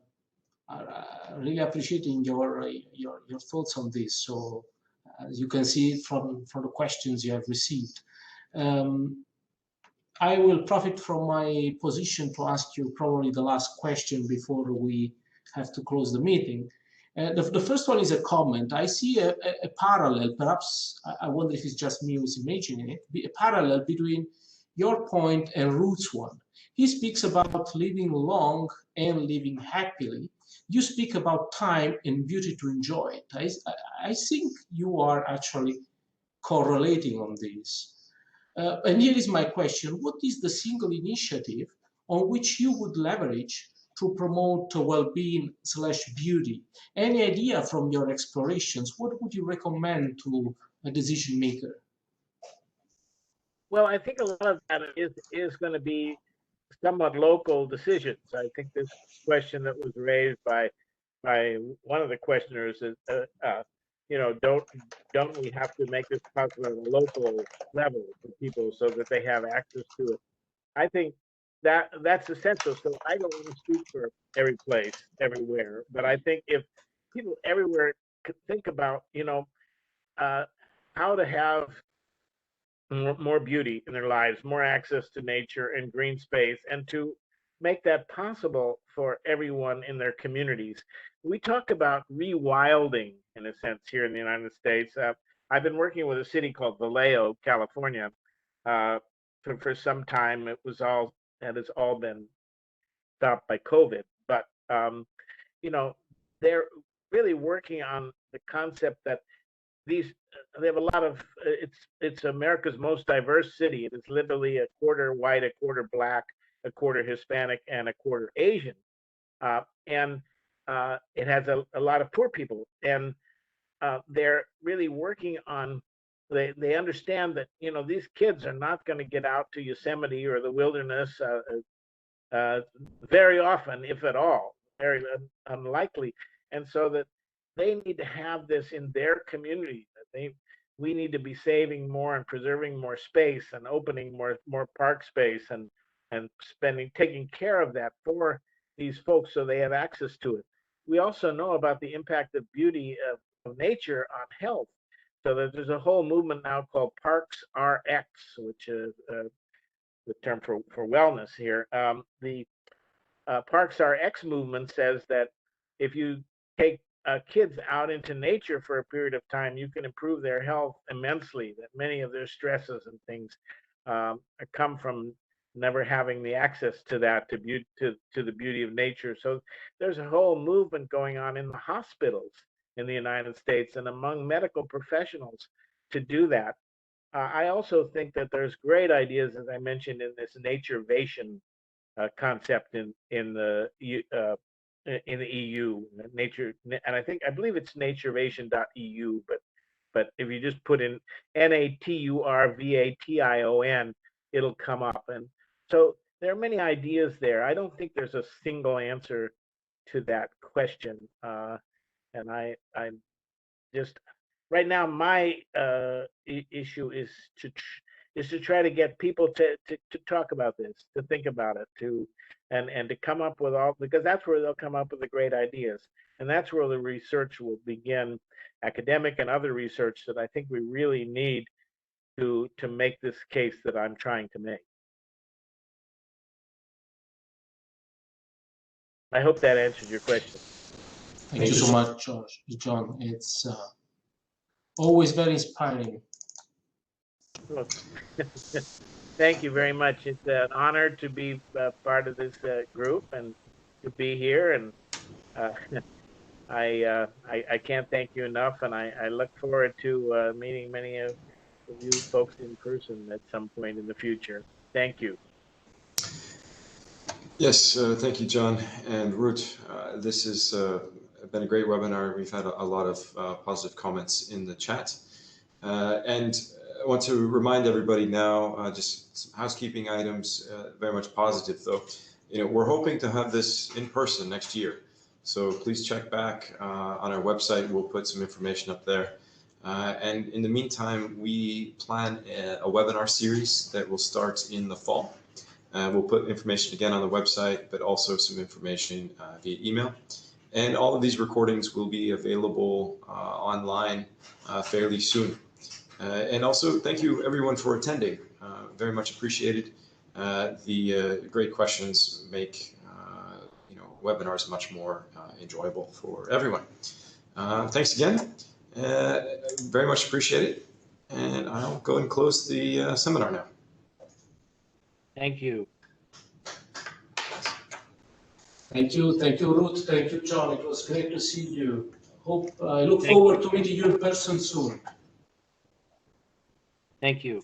really appreciating your thoughts on this. So as you can see from the questions you have received. I will profit from my position to ask you probably the last question before we have to close the meeting. The first one is a comment. I see a parallel, perhaps I wonder if it's just me who's imagining it, a parallel between your point and Ruut's one. He speaks about living long and living happily. You speak about time and beauty to enjoy it. I think you are actually correlating on this. And here is my question. What is the single initiative on which you would leverage to promote well-being / beauty? Any idea from your explorations? What would you recommend to a decision maker? well, I think a lot of that is going to be somewhat local decisions. I think this question that was raised by one of the questioners is, don't we have to make this possible at a local level for people so that they have access to it? I think that's essential. So I don't want to speak for every place, everywhere, but I think if people everywhere could think about, how to have more beauty in their lives, more access to nature and green space, and to make that possible for everyone in their communities. We talk about rewilding, in a sense, here in the United States. I've been working with a city called Vallejo, California, for some time. It has all been stopped by COVID, but they're really working on the concept that they have a lot of it's America's most diverse city. It is literally a quarter white, a quarter black, a quarter Hispanic, and a quarter Asian, and it has a lot of poor people, and they're really working on. They understand that these kids are not going to get out to Yosemite or the wilderness very often, if at all, very unlikely, and so that they need to have this in their community. We need to be saving more and preserving more space and opening more park space and taking care of that for these folks so they have access to it. We also know about the impact of beauty of nature on health. So there's a whole movement now called Parks RX, which is the term for wellness here. The Parks RX movement says that if you take kids out into nature for a period of time, you can improve their health immensely. That many of their stresses and things come from never having the access to that, to the beauty of nature. So there's a whole movement going on in the hospitals in the United States and among medical professionals to do that. I also think that there's great ideas, as I mentioned, in this naturevation concept in the EU, nature, and I believe it's naturevation.eu, but if you just put in NATURVATION, it'll come up. And so there are many ideas there. I don't think there's a single answer to that question, and I just right now my issue is to try to get people to talk about this, to think about it, and to come up with all, because that's where they'll come up with the great ideas, and that's where the research will begin, academic and other research that I think we really need to make this case that I'm trying to make. I hope that answered your question. Thank you so much, John. It's always very inspiring. Look, thank you very much. It's an honor to be part of this group and to be here. And I can't thank you enough. And I look forward to meeting many of you folks in person at some point in the future. Thank you. Yes, thank you, John and Ruut. This has been a great webinar. We've had a lot of positive comments in the chat. And I want to remind everybody now, just some housekeeping items, very much positive though. We're hoping to have this in person next year. So please check back on our website. We'll put some information up there. And in the meantime, we plan a webinar series that will start in the fall. We'll put information again on the website, but also some information via email. And all of these recordings will be available online fairly soon. And also, thank you everyone for attending. Very much appreciated. The great questions make webinars much more enjoyable for everyone. Thanks again. Very much appreciated. And I'll go and close the seminar now. Thank you. Thank you, Ruut. Thank you, John. It was great to see you. I look forward to meeting you in person soon. Thank you.